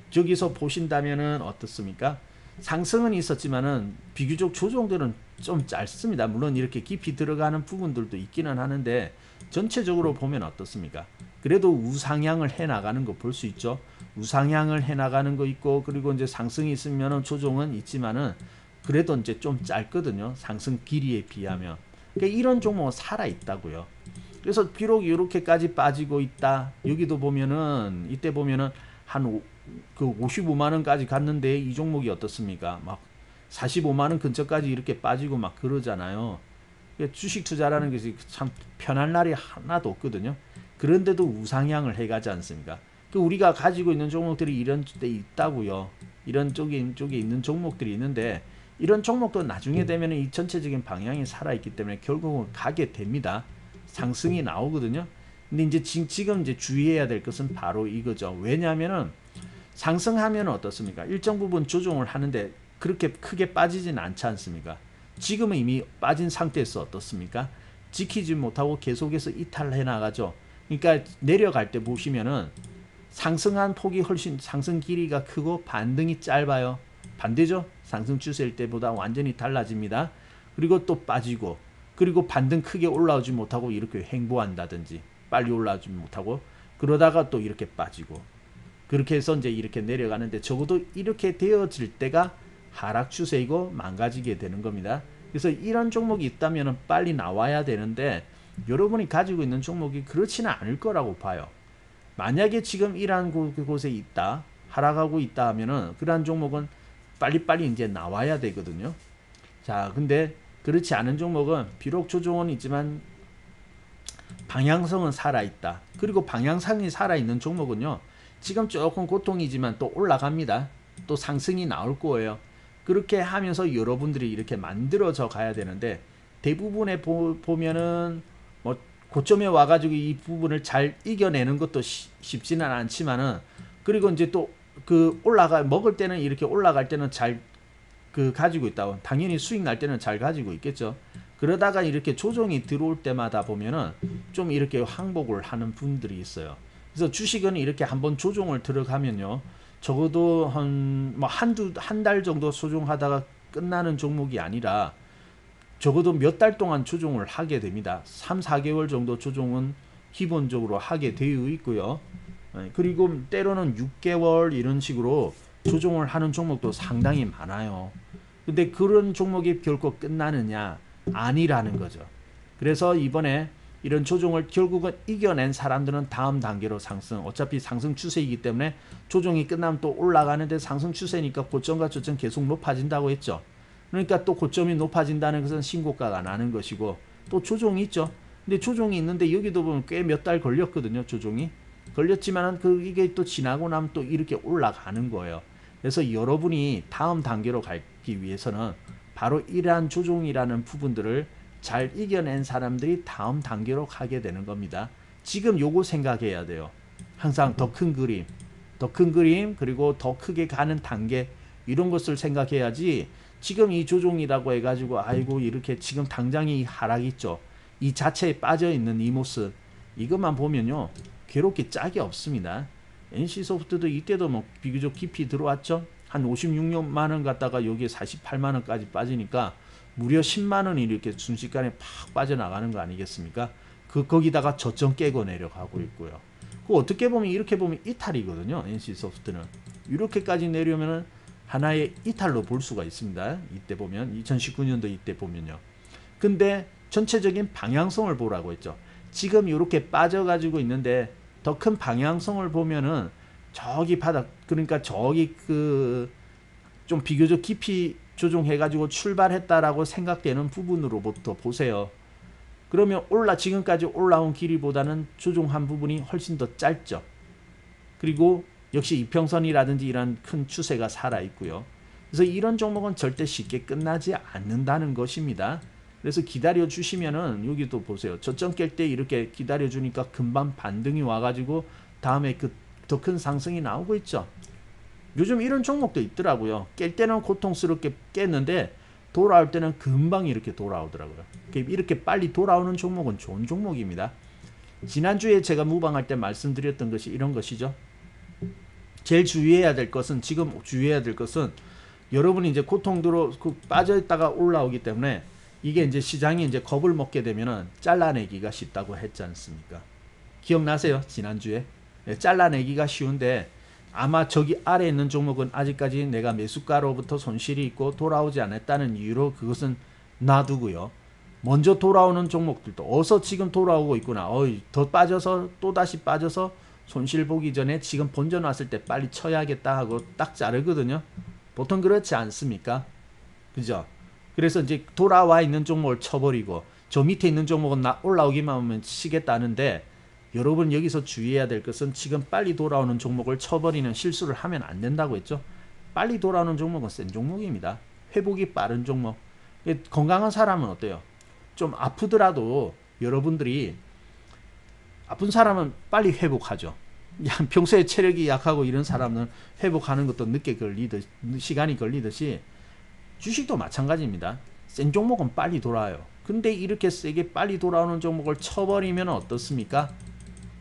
S1: 저기서 보신다면은 어떻습니까? 상승은 있었지만은 비교적 조정들은 좀 짧습니다. 물론 이렇게 깊이 들어가는 부분들도 있기는 하는데 전체적으로 보면 어떻습니까? 그래도 우상향을 해 나가는 거 볼 수 있죠. 우상향을 해 나가는 거 있고 그리고 이제 상승이 있으면은 조정은 있지만은 그래도 이제 좀 짧거든요. 상승 길이에 비하면. 그러니까 이런 종목은 살아 있다고요. 그래서 비록 이렇게까지 빠지고 있다. 여기도 보면은 이때 보면은 한 그 55만 원까지 갔는데 이 종목이 어떻습니까? 막 45만 원 근처까지 이렇게 빠지고 막 그러잖아요. 주식 투자라는 것이 참 편할 날이 하나도 없거든요. 그런데도 우상향을 해가지 않습니까? 우리가 가지고 있는 종목들이 이런 데 있다고요. 이런 쪽에 있는 종목들이 있는데 이런 종목도 나중에 되면 이 전체적인 방향이 살아있기 때문에 결국은 가게 됩니다. 상승이 나오거든요. 근데 이제 지금 이제 주의해야 될 것은 바로 이거죠. 왜냐하면은 상승하면 어떻습니까? 일정 부분 조정을 하는데 그렇게 크게 빠지진 않지 않습니까? 지금은 이미 빠진 상태에서 어떻습니까? 지키지 못하고 계속해서 이탈해 나가죠. 그러니까 내려갈 때 보시면은 상승한 폭이 훨씬 상승 길이가 크고 반등이 짧아요. 반대죠? 상승 추세일 때보다 완전히 달라집니다. 그리고 또 빠지고 그리고 반등 크게 올라오지 못하고 이렇게 횡보한다든지 빨리 올라오지 못하고 그러다가 또 이렇게 빠지고 그렇게 해서 이제 이렇게 내려가는데 적어도 이렇게 되어질 때가 하락 추세이고 망가지게 되는 겁니다. 그래서 이런 종목이 있다면 빨리 나와야 되는데 여러분이 가지고 있는 종목이 그렇지는 않을 거라고 봐요. 만약에 지금 이러한 곳에 있다, 하락하고 있다 하면은 그러한 종목은 빨리빨리 이제 나와야 되거든요. 자, 근데 그렇지 않은 종목은 비록 조정은 있지만 방향성은 살아있다. 그리고 방향성이 살아있는 종목은요. 지금 조금 고통이지만 또 올라갑니다. 또 상승이 나올 거예요. 그렇게 하면서 여러분들이 이렇게 만들어져 가야 되는데 대부분에 보면은 뭐 고점에 와가지고 이 부분을 잘 이겨내는 것도 쉽지는 않지만은 그리고 이제 또 그 먹을 때는 이렇게 올라갈 때는 잘 그 가지고 있다고 당연히 수익 날 때는 잘 가지고 있겠죠. 그러다가 이렇게 조정이 들어올 때마다 보면은 좀 이렇게 항복을 하는 분들이 있어요. 그래서 주식은 이렇게 한번 조정을 들어가면요. 적어도 한 달 정도 조정하다가 끝나는 종목이 아니라 적어도 몇 달 동안 조정을 하게 됩니다. 3, 4개월 정도 조정은 기본적으로 하게 되어 있고요. 그리고 때로는 6개월 이런 식으로 조정을 하는 종목도 상당히 많아요. 근데 그런 종목이 결코 끝나느냐? 아니라는 거죠. 그래서 이번에 이런 조정을 결국은 이겨낸 사람들은 다음 단계로 상승. 어차피 상승 추세이기 때문에 조정이 끝나면 또 올라가는데 상승 추세니까 고점과 저점 계속 높아진다고 했죠. 그러니까 또 고점이 높아진다는 것은 신고가가 나는 것이고 또 조정이 있죠. 근데 조정이 있는데 여기도 보면 꽤 몇 달 걸렸거든요. 조정이. 걸렸지만 이게 또 지나고 나면 또 이렇게 올라가는 거예요. 그래서 여러분이 다음 단계로 가기 위해서는 바로 이러한 조정이라는 부분들을 잘 이겨낸 사람들이 다음 단계로 가게 되는 겁니다. 지금 요거 생각해야 돼요. 항상 더 큰 그림 그리고 더 크게 가는 단계 이런 것을 생각해야지 지금 이 조종이라고 해가지고 아이고 이렇게 지금 당장의 하락 있죠. 이 자체에 빠져있는 이 모습 이것만 보면요. 괴롭게 짝이 없습니다. NC소프트도 이때도 뭐 비교적 깊이 들어왔죠. 한 56만원 갔다가 여기에 48만원까지 빠지니까 무려 10만원이 이렇게 순식간에 팍 빠져나가는 거 아니겠습니까? 거기다가 저점 깨고 내려가고 있고요. 어떻게 보면 이렇게 보면 이탈이거든요. NC소프트는 이렇게까지 내려오면은 하나의 이탈로 볼 수가 있습니다. 이때 보면 2019년도 이때 보면요. 근데 전체적인 방향성을 보라고 했죠. 지금 이렇게 빠져가지고 있는데 더 큰 방향성을 보면은 저기 바닥 그러니까 저기 그 좀 비교적 깊이 조종해가지고 출발했다라고 생각되는 부분으로부터 보세요. 그러면 지금까지 올라온 길이보다는 조종한 부분이 훨씬 더 짧죠. 그리고 역시 이평선이라든지 이런 큰 추세가 살아있고요. 그래서 이런 종목은 절대 쉽게 끝나지 않는다는 것입니다. 그래서 기다려 주시면은 여기도 보세요. 저점 깰 때 이렇게 기다려 주니까 금방 반등이 와가지고 다음에 그 더 큰 상승이 나오고 있죠. 요즘 이런 종목도 있더라고요. 깰 때는 고통스럽게 깼는데 돌아올 때는 금방 이렇게 돌아오더라고요. 이렇게 빨리 돌아오는 종목은 좋은 종목입니다. 지난주에 제가 무방할 때 말씀드렸던 것이 이런 것이죠. 제일 주의해야 될 것은 지금 주의해야 될 것은 여러분이 이제 고통으로 빠져있다가 올라오기 때문에 이게 이제 시장이 이제 겁을 먹게 되면은 잘라내기가 쉽다고 했지 않습니까? 기억나세요? 지난주에 잘라내기가 쉬운데 아마 저기 아래에 있는 종목은 아직까지 내가 매수가로부터 손실이 있고 돌아오지 않았다는 이유로 그것은 놔두고요. 먼저 돌아오는 종목들도 어서 지금 돌아오고 있구나. 더 빠져서 또다시 빠져서 손실 보기 전에 지금 본전 왔을 때 빨리 쳐야겠다 하고 딱 자르거든요. 보통 그렇지 않습니까? 그죠? 그래서 이제 돌아와 있는 종목을 쳐버리고 저 밑에 있는 종목은 올라오기만 하면 치겠다는데 여러분 여기서 주의해야 될 것은 지금 빨리 돌아오는 종목을 쳐버리는 실수를 하면 안 된다고 했죠. 빨리 돌아오는 종목은 센 종목입니다. 회복이 빠른 종목. 건강한 사람은 어때요? 좀 아프더라도 여러분들이 아픈 사람은 빨리 회복하죠. 평소에 체력이 약하고 이런 사람은 회복하는 것도 시간이 걸리듯이 주식도 마찬가지입니다. 센 종목은 빨리 돌아와요. 근데 이렇게 세게 빨리 돌아오는 종목을 쳐버리면 어떻습니까?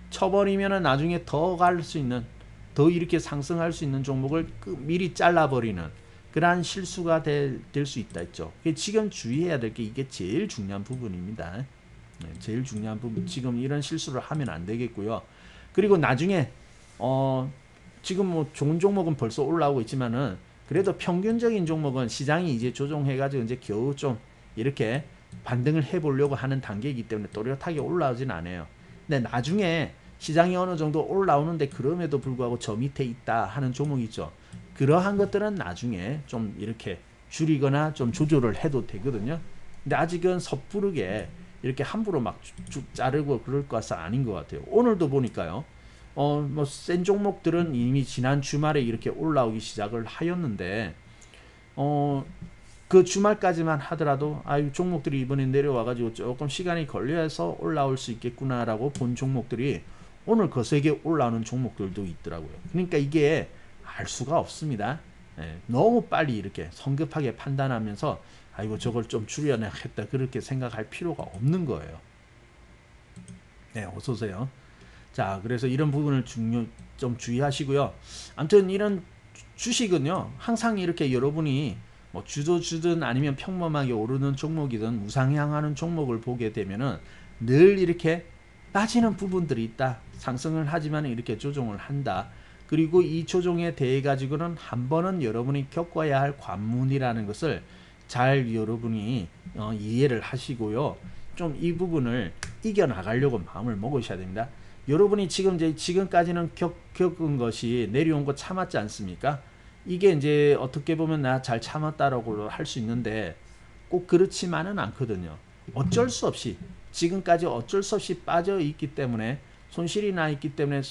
S1: 쳐버리면 나중에 더 갈 수 있는 더 이렇게 상승할 수 있는 종목을 미리 잘라버리는 그러한 실수가 될 수 있다 했죠. 지금 주의해야 될 게 이게 제일 중요한 부분입니다. 제일 중요한 부분. 지금 이런 실수를 하면 안 되겠고요. 그리고 나중에 지금 뭐 좋은 종목은 벌써 올라오고 있지만은 그래도 평균적인 종목은 시장이 이제 조정해가지고 이제 겨우 좀 이렇게 반등을 해보려고 하는 단계이기 때문에 또렷하게 올라오진 않아요. 근데 나중에 시장이 어느 정도 올라오는데 그럼에도 불구하고 저 밑에 있다 하는 종목이 있죠. 그러한 것들은 나중에 좀 이렇게 줄이거나 좀 조절을 해도 되거든요. 근데 아직은 섣부르게 이렇게 함부로 막 자르고 그럴 것은 아닌 것 같아요. 오늘도 보니까요. 뭐 센 종목들은 이미 지난 주말에 이렇게 올라오기 시작을 하였는데 그 주말까지만 하더라도 종목들이 이번에 내려와가지고 조금 시간이 걸려서 올라올 수 있겠구나라고 본 종목들이 오늘 거세게 올라오는 종목들도 있더라고요. 그러니까 이게 알 수가 없습니다. 너무 빨리 이렇게 성급하게 판단하면서 아이고 저걸 좀 줄여야겠다 그렇게 생각할 필요가 없는 거예요. 네, 어서 오세요. 자, 그래서 이런 부분을 좀 주의하시고요. 아무튼 이런 주식은요, 항상 이렇게 여러분이 뭐 주든 아니면 평범하게 오르는 종목이든 우상향하는 종목을 보게 되면은 늘 이렇게 빠지는 부분들이 있다. 상승을 하지만 이렇게 조정을 한다. 그리고 이 조정에 대해 가지고는 한 번은 여러분이 겪어야 할 관문이라는 것을 잘 여러분이 이해를 하시고요. 좀 이 부분을 이겨나가려고 마음을 먹으셔야 됩니다. 여러분이 지금까지는 겪은 것이 내려온 거 참았지 않습니까? 이게 이제 어떻게 보면 나 잘 참았다라고 할 수 있는데 꼭 그렇지만은 않거든요. 어쩔 수 없이 지금까지 어쩔 수 없이 빠져 있기 때문에 손실이 나 있기 때문에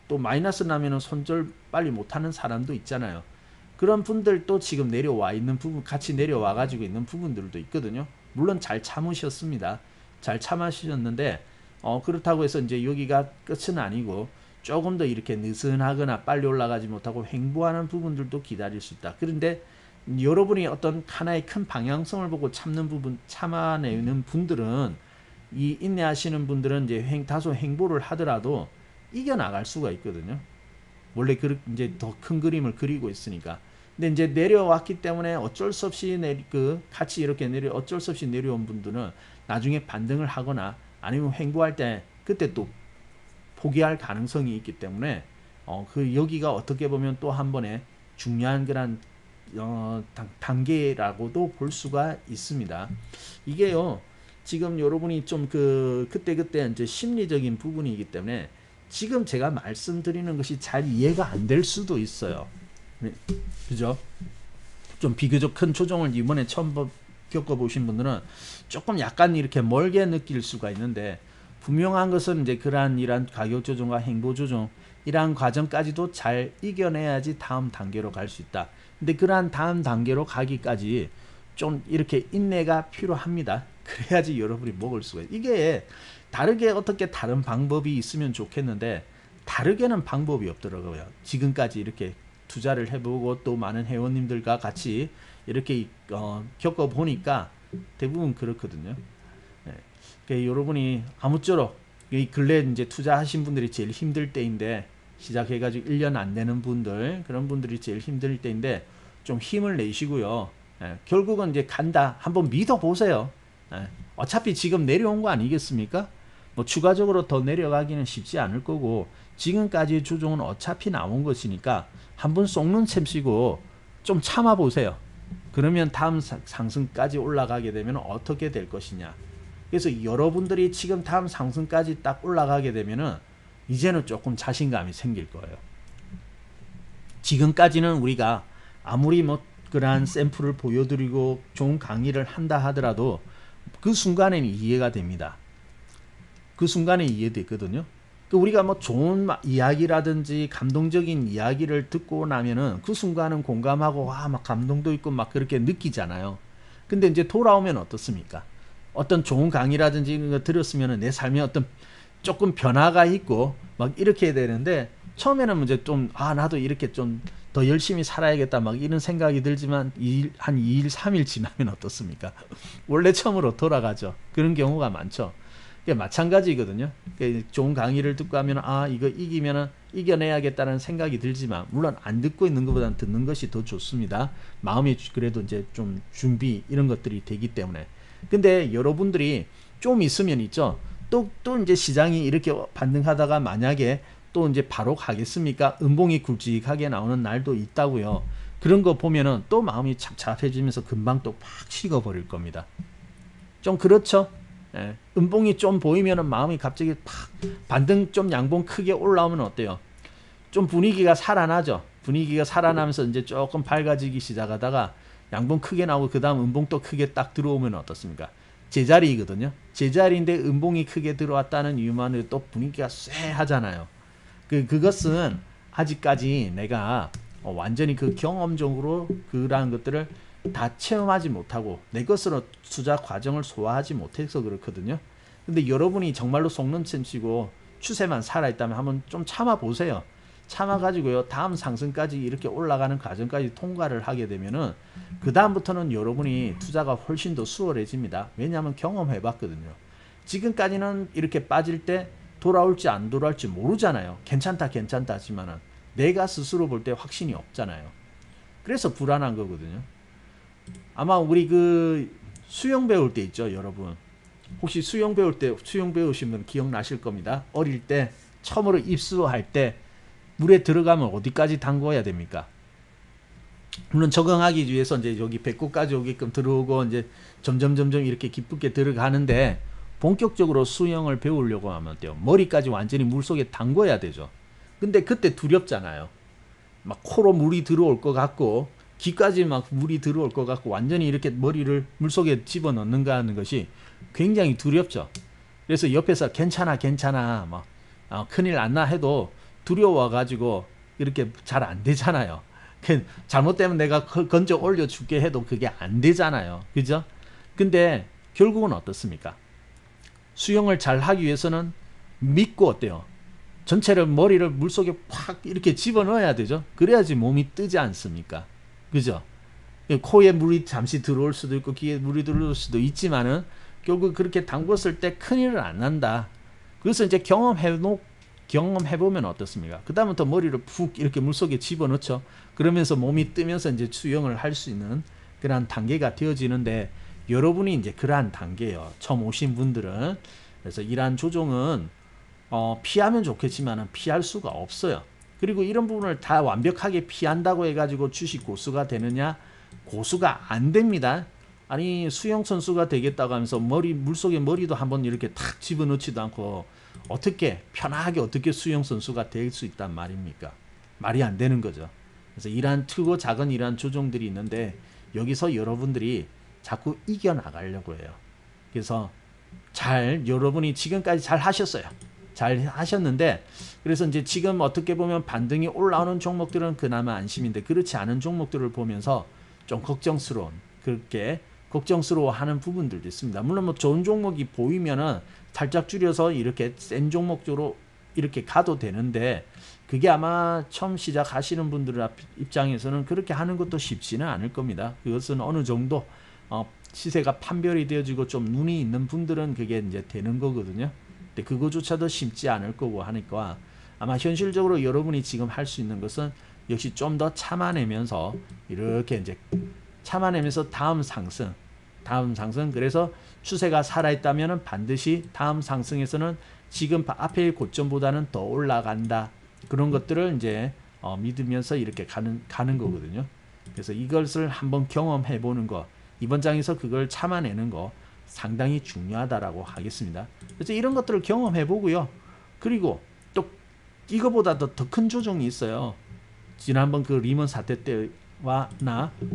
S1: 또 마이너스 나면은 손절 빨리 못하는 사람도 있잖아요. 그런 분들도 지금 내려와 있는 부분 같이 내려와 가지고 있는 부분들도 있거든요. 물론 잘 참으셨습니다. 잘 참으셨는데 그렇다고 해서 이제 여기가 끝은 아니고 조금 더 이렇게 느슨하거나 빨리 올라가지 못하고 횡보하는 부분들도 기다릴 수 있다. 그런데 여러분이 어떤 하나의 큰 방향성을 보고 참아내는 분들은, 이 인내하시는 분들은 이제 다소 횡보를 하더라도 이겨나갈 수가 있거든요. 원래 이제 더 큰 그림을 그리고 있으니까. 근데 이제 내려왔기 때문에 어쩔 수 없이 같이 이렇게 어쩔 수 없이 내려온 분들은 나중에 반등을 하거나 아니면 횡보할 때 그때 또 포기할 가능성이 있기 때문에 여기가 어떻게 보면 또 한 번의 중요한 그런 단계라고도 볼 수가 있습니다. 이게요, 지금 여러분이 좀 그때그때 이제 심리적인 부분이기 때문에 지금 제가 말씀드리는 것이 잘 이해가 안 될 수도 있어요. 그죠? 좀 비교적 큰 조정을 이번에 처음 겪어보신 분들은 조금 약간 이렇게 멀게 느낄 수가 있는데, 분명한 것은 이제 이러한 가격 조정과 행보 조정 이러한 과정까지도 잘 이겨내야지 다음 단계로 갈 수 있다. 근데 그러한 다음 단계로 가기까지 좀 이렇게 인내가 필요합니다. 그래야지 여러분이 먹을 수가 있어요. 이게 다르게 어떻게 다른 방법이 있으면 좋겠는데 다르게는 방법이 없더라고요. 지금까지 이렇게 투자를 해보고 또 많은 회원님들과 같이 이렇게 겪어보니까 대부분 그렇거든요. 네. 여러분이 아무쪼록 이 근래 이제 투자하신 분들이 제일 힘들 때인데, 시작해가지고 1년 안 되는 분들, 그런 분들이 제일 힘들 때인데 좀 힘을 내시고요. 결국은 이제 간다. 한번 믿어보세요. 어차피 지금 내려온 거 아니겠습니까? 뭐 추가적으로 더 내려가기는 쉽지 않을 거고, 지금까지의 조정은 어차피 나온 것이니까 한번 쏙는 셈치고 좀 참아보세요. 그러면 다음 상승까지 올라가게 되면 어떻게 될 것이냐. 그래서 여러분들이 지금 다음 상승까지 딱 올라가게 되면은 이제는 조금 자신감이 생길 거예요. 지금까지는 우리가 아무리 뭐 그러한 샘플을 보여드리고 좋은 강의를 한다 하더라도 그 순간에는 이해가 됩니다. 그 순간에 이해됐거든요. 우리가 뭐 좋은 이야기라든지 감동적인 이야기를 듣고 나면은 그 순간은 공감하고 막 감동도 있고 막 그렇게 느끼잖아요. 근데 이제 돌아오면 어떻습니까? 어떤 좋은 강의라든지 이런 거 들었으면 내 삶에 어떤 조금 변화가 있고 막 이렇게 되는데, 처음에는 이제 좀 나도 이렇게 좀 더 열심히 살아야겠다 막 이런 생각이 들지만 한 2일 3일 지나면 어떻습니까? 원래 처음으로 돌아가죠. 그런 경우가 많죠. 마찬가지거든요. 좋은 강의를 듣고 하면 이거 이기면은 이겨내야겠다는 생각이 들지만, 물론 안 듣고 있는 것보다는 듣는 것이 더 좋습니다. 마음이 그래도 이제 좀 준비 이런 것들이 되기 때문에. 근데 여러분들이 좀 있으면 있죠. 또 이제 시장이 이렇게 반등하다가 만약에 또 이제 바로 가겠습니까? 음봉이 굵직하게 나오는 날도 있다고요. 그런 거 보면은 또 마음이 착잡해지면서 금방 또 팍 식어버릴 겁니다. 좀 그렇죠? 음봉이 좀 보이면은 마음이 갑자기 팍 반등 좀 양봉 크게 올라오면 어때요? 좀 분위기가 살아나죠. 분위기가 살아나면서 이제 조금 밝아지기 시작하다가 양봉 크게 나오고 그 다음 음봉 또 크게 딱 들어오면 어떻습니까? 제자리이거든요. 제자리인데 음봉이 크게 들어왔다는 이유만으로 또 분위기가 쎄하잖아요. 그것은 아직까지 내가 완전히 그 경험적으로 그러한 것들을 다 체험하지 못하고 내 것으로 투자 과정을 소화하지 못해서 그렇거든요. 근데 여러분이 정말로 속는 셈치고 추세만 살아있다면 한번 좀 참아보세요. 참아가지고요, 다음 상승까지 이렇게 올라가는 과정까지 통과를 하게 되면은 그 다음부터는 여러분이 투자가 훨씬 더 수월해집니다. 왜냐하면 경험해봤거든요. 지금까지는 이렇게 빠질 때 돌아올지 안 돌아올지 모르잖아요. 괜찮다 하지만은 내가 스스로 볼 때 확신이 없잖아요. 그래서 불안한 거거든요. 아마 우리 수영 배울 때 있죠, 여러분. 혹시 수영 배울 때 수영 배우신 분 기억나실 겁니다. 어릴 때 처음으로 입수할 때 물에 들어가면 어디까지 담궈야 됩니까? 물론 적응하기 위해서 이제 여기 배꼽까지 오게끔 들어오고 이제 점점 이렇게 깊게 들어가는데, 본격적으로 수영을 배우려고 하면 어때요? 머리까지 완전히 물속에 담궈야 되죠. 근데 그때 두렵잖아요. 막 코로 물이 들어올 것 같고 귀까지 막 물이 들어올 것 같고 완전히 이렇게 머리를 물속에 집어넣는가 하는 것이 굉장히 두렵죠. 그래서 옆에서 괜찮아 막 큰일 안 나 해도 두려워가지고 이렇게 잘 안 되잖아요. 잘못되면 내가 건져 올려줄게 해도 그게 안 되잖아요. 그죠? 근데 결국은 어떻습니까? 수영을 잘 하기 위해서는 믿고 어때요? 전체를 머리를 물속에 팍 이렇게 집어넣어야 되죠. 그래야지 몸이 뜨지 않습니까? 그죠? 코에 물이 잠시 들어올 수도 있고 귀에 물이 들어올 수도 있지만은 결국 그렇게 담궜을 때 큰일은 안 난다. 그래서 이제 경험해보면 어떻습니까? 그 다음부터 머리를 푹 이렇게 물속에 집어넣죠. 그러면서 몸이 뜨면서 이제 수영을 할 수 있는 그러한 단계가 되어지는데, 여러분이 이제 그러한 단계예요. 처음 오신 분들은. 그래서 이러한 조종은 피하면 좋겠지만 피할 수가 없어요. 그리고 이런 부분을 다 완벽하게 피한다고 해가지고 주식 고수가 되느냐? 고수가 안 됩니다. 아니 수영 선수가 되겠다고 하면서 물속에 머리도 한번 이렇게 탁 집어넣지도 않고 어떻게 편하게 어떻게 수영 선수가 될 수 있단 말입니까? 말이 안 되는 거죠. 그래서 이러한 크고 작은 이러한 조종들이 있는데, 여기서 여러분들이 자꾸 이겨나가려고 해요. 그래서 여러분이 지금까지 잘 하셨어요. 잘 하셨는데, 그래서 이제 지금 어떻게 보면 반등이 올라오는 종목들은 그나마 안심인데, 그렇지 않은 종목들을 보면서 좀 그렇게 걱정스러워하는 부분들도 있습니다. 물론 뭐 좋은 종목이 보이면은 살짝 줄여서 이렇게 센 종목으로 이렇게 가도 되는데, 그게 아마 처음 시작하시는 분들 입장에서는 그렇게 하는 것도 쉽지는 않을 겁니다. 그것은 어느 정도 시세가 판별이 되어지고 좀 눈이 있는 분들은 그게 이제 되는 거거든요. 근데 그거조차도 쉽지 않을 거고 하니까, 아마 현실적으로 여러분이 지금 할 수 있는 것은 역시 좀 더 참아내면서 이렇게 이제 참아내면서 다음 상승. 그래서 추세가 살아있다면 반드시 다음 상승에서는 지금 앞의 고점보다는 더 올라간다. 그런 것들을 이제 믿으면서 이렇게 가는 거거든요. 그래서 이것을 한번 경험해 보는 거, 이번 장에서 그걸 참아내는 거 상당히 중요하다라고 하겠습니다. 그래서 이런 것들을 경험해 보고요. 그리고 또 이거보다 더 큰 조정이 있어요. 지난번 그 리먼 사태 때와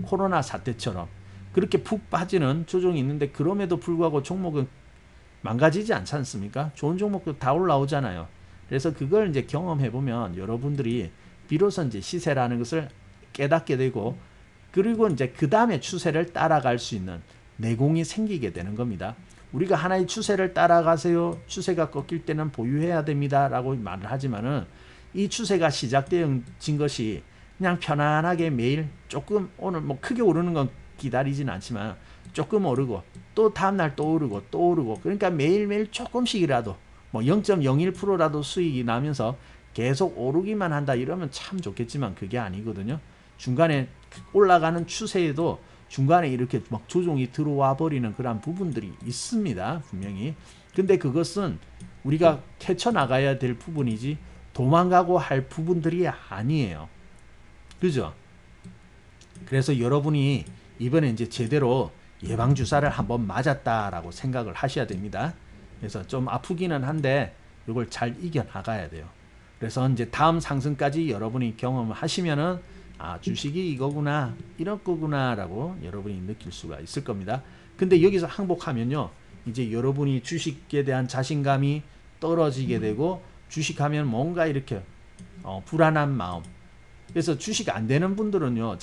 S1: 코로나 사태처럼 그렇게 푹 빠지는 조정이 있는데, 그럼에도 불구하고 종목은 망가지지 않지 않습니까? 좋은 종목도 다 올라오잖아요. 그래서 그걸 이제 경험해 보면 여러분들이 비로소 이제 시세라는 것을 깨닫게 되고, 그리고 이제 그 다음에 추세를 따라갈 수 있는 내공이 생기게 되는 겁니다. 우리가 하나의 추세를 따라가세요. 추세가 꺾일 때는 보유해야 됩니다. 라고 말을 하지만은, 이 추세가 시작되어진 것이 그냥 편안하게 매일 조금, 오늘 뭐 크게 오르는 건 기다리진 않지만 조금 오르고 또 다음날 또 오르고 또 오르고, 그러니까 매일매일 조금씩이라도 뭐 0.01%라도 수익이 나면서 계속 오르기만 한다 이러면 참 좋겠지만 그게 아니거든요. 중간에 올라가는 추세에도 중간에 이렇게 막 조종이 들어와 버리는 그런 부분들이 있습니다. 분명히. 근데 그것은 우리가 헤쳐나가야 될 부분이지 도망가고 할 부분들이 아니에요. 그죠? 그래서 여러분이 이번에 이제 제대로 예방주사를 한번 맞았다라고 생각을 하셔야 됩니다. 그래서 좀 아프기는 한데 이걸 잘 이겨나가야 돼요. 그래서 이제 다음 상승까지 여러분이 경험을 하시면은, 아, 주식이 이거구나, 이런 거구나 라고 여러분이 느낄 수가 있을 겁니다. 근데 여기서 항복하면요, 이제 여러분이 주식에 대한 자신감이 떨어지게 되고, 주식하면 뭔가 이렇게 불안한 마음. 그래서 주식 안 되는 분들은요,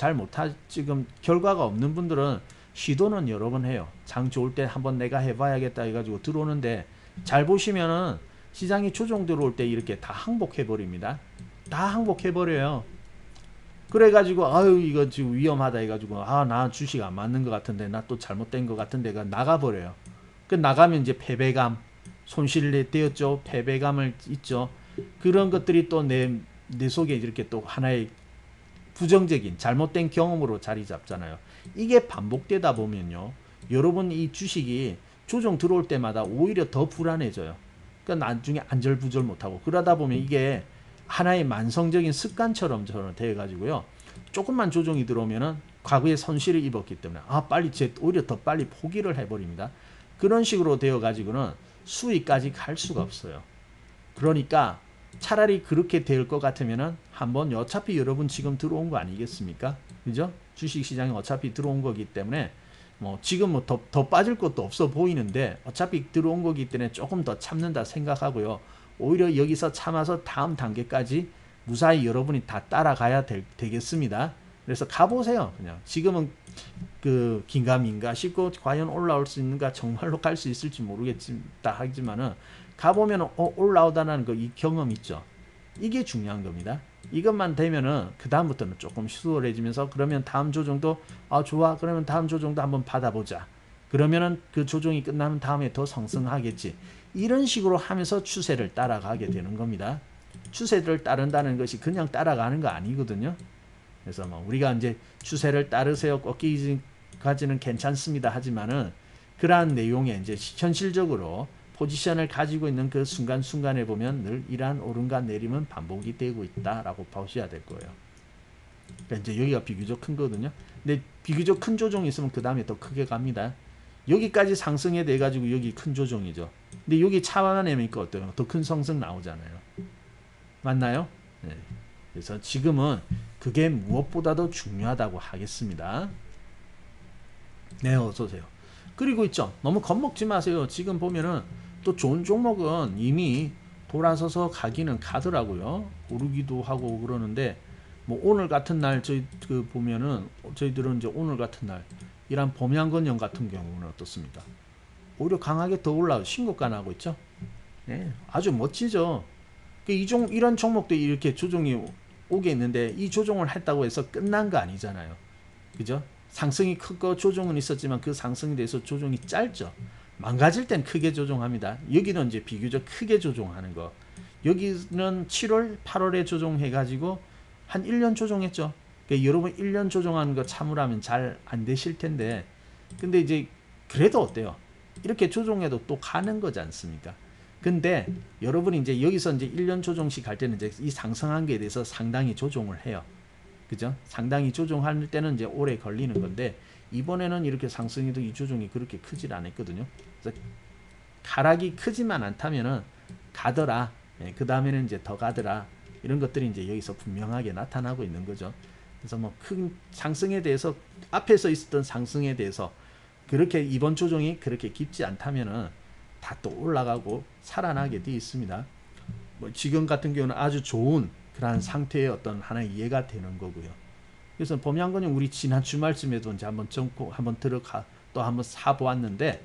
S1: 지금 결과가 없는 분들은 시도는 여러 번 해요. 장 좋을 때 한번 내가 해봐야겠다 해가지고 들어오는데, 잘 보시면은 시장이 조정 들어올 때 이렇게 다 항복해 버립니다. 다 항복해 버려요. 그래가지고 아유 이거 지금 위험하다 해가지고, 아 나 주식 안 맞는 것 같은데, 나 또 잘못된 것 같은데가 나가버려요. 그 나가면 이제 패배감, 손실되었죠. 패배감을 있죠. 그런 것들이 또 내 속에 이렇게 또 하나의 부정적인 잘못된 경험으로 자리 잡잖아요. 이게 반복되다 보면요, 여러분 이 주식이 조정 들어올 때마다 오히려 더 불안해져요. 그러니까 나중에 안절부절 못하고, 그러다 보면 이게 하나의 만성적인 습관처럼 저는 돼가지고요, 조금만 조정이 들어오면은 과거에 손실을 입었기 때문에 오히려 더 빨리 포기를 해버립니다. 그런 식으로 되어가지고는 수익까지 갈 수가 없어요. 그러니까 차라리 그렇게 될 것 같으면은 한번, 어차피 여러분 지금 들어온 거 아니겠습니까? 그죠? 주식시장에 어차피 들어온 거기 때문에 뭐 지금 뭐 더 빠질 것도 없어 보이는데 어차피 들어온 거기 때문에 조금 더 참는다 생각하고요. 오히려 여기서 참아서 다음 단계까지 무사히 여러분이 다 따라가야 되겠습니다. 그래서 가보세요. 그냥 지금은 그 긴가민가 싶고 과연 올라올 수 있는가, 정말로 갈 수 있을지 모르겠다 하지만은 가보면 올라오다는 이 경험 있죠. 이게 중요한 겁니다. 이것만 되면은 그 다음부터는 조금 수월해지면서 그러면 다음 조정도 좋아 그러면 다음 조정도 한번 받아보자. 그러면은 그 조정이 끝나면 다음에 더 상승하겠지. 이런 식으로 하면서 추세를 따라가게 되는 겁니다. 추세를 따른다는 것이 그냥 따라가는 거 아니거든요. 그래서 뭐 우리가 이제 추세를 따르세요 꺾기까지는 괜찮습니다 하지만은 그러한 내용에 이제 현실적으로 포지션을 가지고 있는 그 순간순간에 보면 늘 이러한 오름과 내림은 반복이 되고 있다라고 보셔야 될 거예요. 그러니까 이제 여기가 비교적 큰 거거든요. 근데 비교적 큰 조정이 있으면 그 다음에 더 크게 갑니다. 여기까지 상승해 돼 가지고 여기 큰 조정이죠. 근데 여기 차만하니까 어때요? 더 큰 상승 나오잖아요. 맞나요? 네. 그래서 지금은 그게 무엇보다도 중요하다고 하겠습니다. 네, 어서 오세요. 그리고 있죠. 너무 겁먹지 마세요. 지금 보면은 또 좋은 종목은 이미 돌아서서 가기는 가더라고요. 오르기도 하고 그러는데 뭐 오늘 같은 날 저희 그 보면은 저희들은 이제 오늘 같은 날 이란 범양건영 같은 경우는 어떻습니까? 오히려 강하게 더 올라와 신고가 나고 있죠. 네, 아주 멋지죠. 이런 종목도 이렇게 조정이 오게 있는데 이 조정을 했다고 해서 끝난 거 아니잖아요. 그죠? 상승이 크고 조정은 있었지만 그 상승에 대해서 조정이 짧죠. 망가질 땐 크게 조정합니다. 여기는 이제 비교적 크게 조정하는 거. 여기는 7월, 8월에 조정해가지고 한 1년 조정했죠. 그러니까 여러분 1년 조정하는 거 참으라면 잘 안 되실 텐데 근데 이제 그래도 어때요? 이렇게 조정해도 또 가는 거지 않습니까? 근데 여러분이 이제 여기서 이제 1년 조정씩 할 때는 이제 이 상승한 게 대해서 상당히 조정을 해요. 그죠? 상당히 조정할 때는 이제 오래 걸리는 건데 이번에는 이렇게 상승해도 이 조정이 그렇게 크질 않았거든요. 그래서 하락이 크지만 않다면은 가더라. 예, 그 다음에는 이제 더 가더라. 이런 것들이 이제 여기서 분명하게 나타나고 있는 거죠. 그래서 뭐 큰 상승에 대해서 앞에서 있었던 상승에 대해서 그렇게 이번 조정이 그렇게 깊지 않다면은 다 또 올라가고 살아나게 되어 있습니다. 뭐 지금 같은 경우는 아주 좋은 그러한 상태의 어떤 하나의 이해가 되는 거고요. 그래서 범양건영 우리 지난 주말쯤에도 이제 한번 들어가 또 한번 사보았는데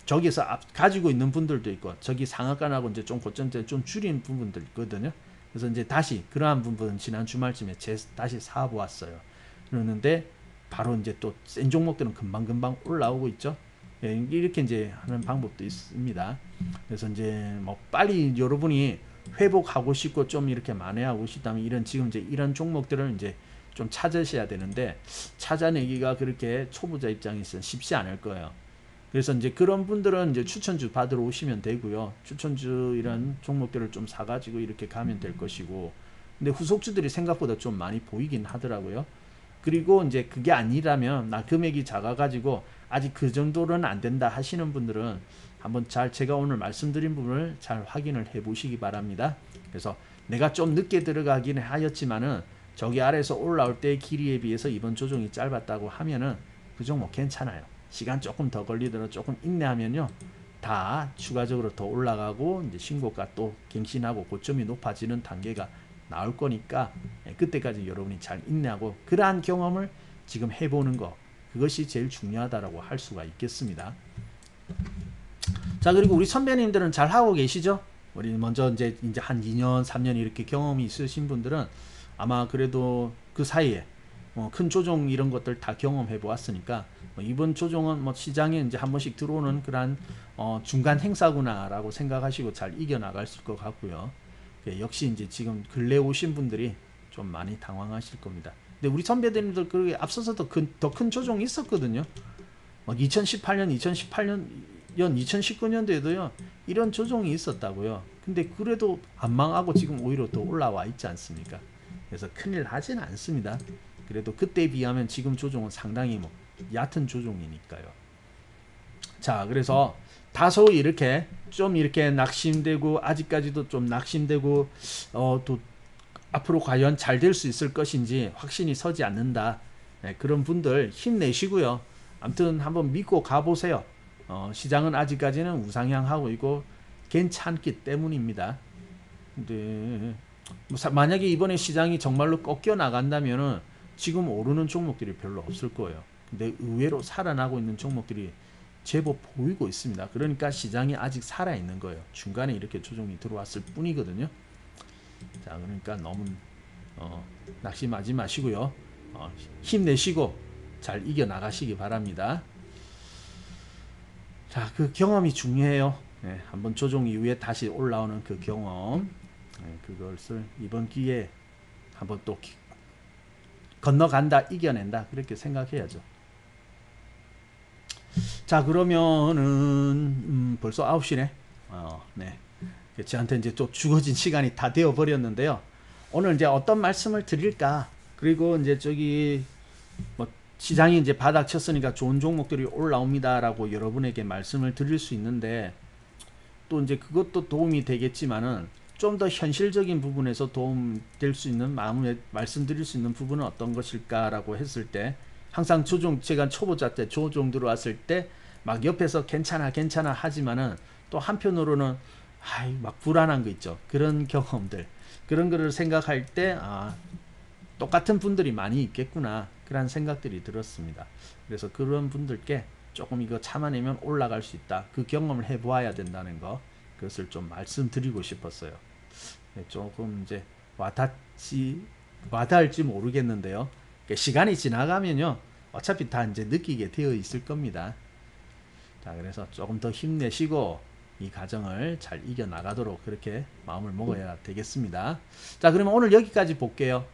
S1: 저기서 가지고 있는 분들도 있고 저기 상한가하고 이제 좀 고점대 좀 줄인 부분들 있거든요. 그래서 이제 다시 그러한 부분은 지난 주말쯤에 다시 사보았어요. 그러는데 바로 이제 또 센 종목들은 금방금방 올라오고 있죠. 예, 이렇게 이제 하는 방법도 있습니다. 그래서 이제 뭐 빨리 여러분이 회복하고 싶고 좀 이렇게 만회하고 싶다면 이런 지금 이제 이런 종목들을 이제 좀 찾으셔야 되는데 찾아내기가 그렇게 초보자 입장에서는 쉽지 않을 거예요. 그래서 이제 그런 분들은 이제 추천주 받으러 오시면 되고요. 추천주 이런 종목들을 좀 사가지고 이렇게 가면 될 것이고, 근데 후속주들이 생각보다 좀 많이 보이긴 하더라고요. 그리고 이제 그게 아니라면 나 금액이 작아가지고 아직 그 정도는 안 된다 하시는 분들은 한번 잘 제가 오늘 말씀드린 부분을 잘 확인을 해 보시기 바랍니다. 그래서 내가 좀 늦게 들어가기는 하였지만은 저기 아래에서 올라올 때의 길이에 비해서 이번 조정이 짧았다고 하면은 그 종목 괜찮아요. 시간 조금 더 걸리더라도 조금 인내하면요 다 추가적으로 더 올라가고 이제 신고가 또 갱신하고 고점이 높아지는 단계가 나올 거니까 그때까지 여러분이 잘 인내하고 그러한 경험을 지금 해보는 거 그것이 제일 중요하다라고 할 수가 있겠습니다. 자, 그리고 우리 선배님들은 잘 하고 계시죠? 우리 먼저 이제 한 2년 3년 이렇게 경험이 있으신 분들은 아마 그래도 그 사이에 큰 조정 이런 것들 다 경험해 보았으니까 이번 조정은 뭐 시장에 이제 한 번씩 들어오는 그런 중간 행사구나라고 생각하시고 잘 이겨 나갈 것 같고요. 역시 이제 지금 근래 오신 분들이 좀 많이 당황하실 겁니다. 근데 우리 선배들도 그게 앞서서도 더 큰 조정이 있었거든요. 2018년, 2019년도에도요 이런 조정이 있었다고요. 근데 그래도 안 망하고 지금 오히려 더 올라와 있지 않습니까? 그래서 큰일 하진 않습니다. 그래도 그때에 비하면 지금 조정은 상당히 뭐 얕은 조정이니까요. 자, 그래서 다소 이렇게 좀 이렇게 낙심되고 아직까지도 좀 낙심되고 또 앞으로 과연 잘 될 수 있을 것인지 확신이 서지 않는다. 네, 그런 분들 힘내시고요. 아무튼 한번 믿고 가보세요. 시장은 아직까지는 우상향하고 있고 괜찮기 때문입니다. 근데 만약에 이번에 시장이 정말로 꺾여 나간다면은 지금 오르는 종목들이 별로 없을 거예요. 근데 의외로 살아나고 있는 종목들이 제법 보이고 있습니다. 그러니까 시장이 아직 살아있는 거예요. 중간에 이렇게 조정이 들어왔을 뿐이거든요. 자, 그러니까 너무 낙심하지 마시고요. 힘내시고 잘 이겨 나가시기 바랍니다. 자, 그 경험이 중요해요. 네, 한번 조정 이후에 다시 올라오는 그 경험, 네, 그것을 이번 기회에 한번 또 건너간다, 이겨낸다, 그렇게 생각해야죠. 자, 그러면은 벌써 9시네. 네. 저한테 이제 또 주어진 시간이 다 되어 버렸는데요. 오늘 이제 어떤 말씀을 드릴까? 그리고 이제 저기 뭐 시장이 이제 바닥 쳤으니까 좋은 종목들이 올라옵니다라고 여러분에게 말씀을 드릴 수 있는데, 또 이제 그것도 도움이 되겠지만은 좀 더 현실적인 부분에서 도움 될 수 있는 마음에 말씀드릴 수 있는 부분은 어떤 것일까라고 했을 때, 항상 조종, 제가 초보자 때 조종 들어왔을 때 막 옆에서 괜찮아 괜찮아 하지만은 또 한편으로는 아이 막 불안한 거 있죠. 그런 경험들, 그런 거를 생각할 때 똑같은 분들이 많이 있겠구나, 그런 생각들이 들었습니다. 그래서 그런 분들께 조금 이거 참아내면 올라갈 수 있다, 그 경험을 해보아야 된다는 거, 그것을 좀 말씀드리고 싶었어요. 조금 이제 와닿을지 모르겠는데요. 시간이 지나가면요, 어차피 다 이제 느끼게 되어 있을 겁니다. 자, 그래서 조금 더 힘내시고 이 과정을 잘 이겨 나가도록 그렇게 마음을 먹어야 되겠습니다. 자, 그러면 오늘 여기까지 볼게요.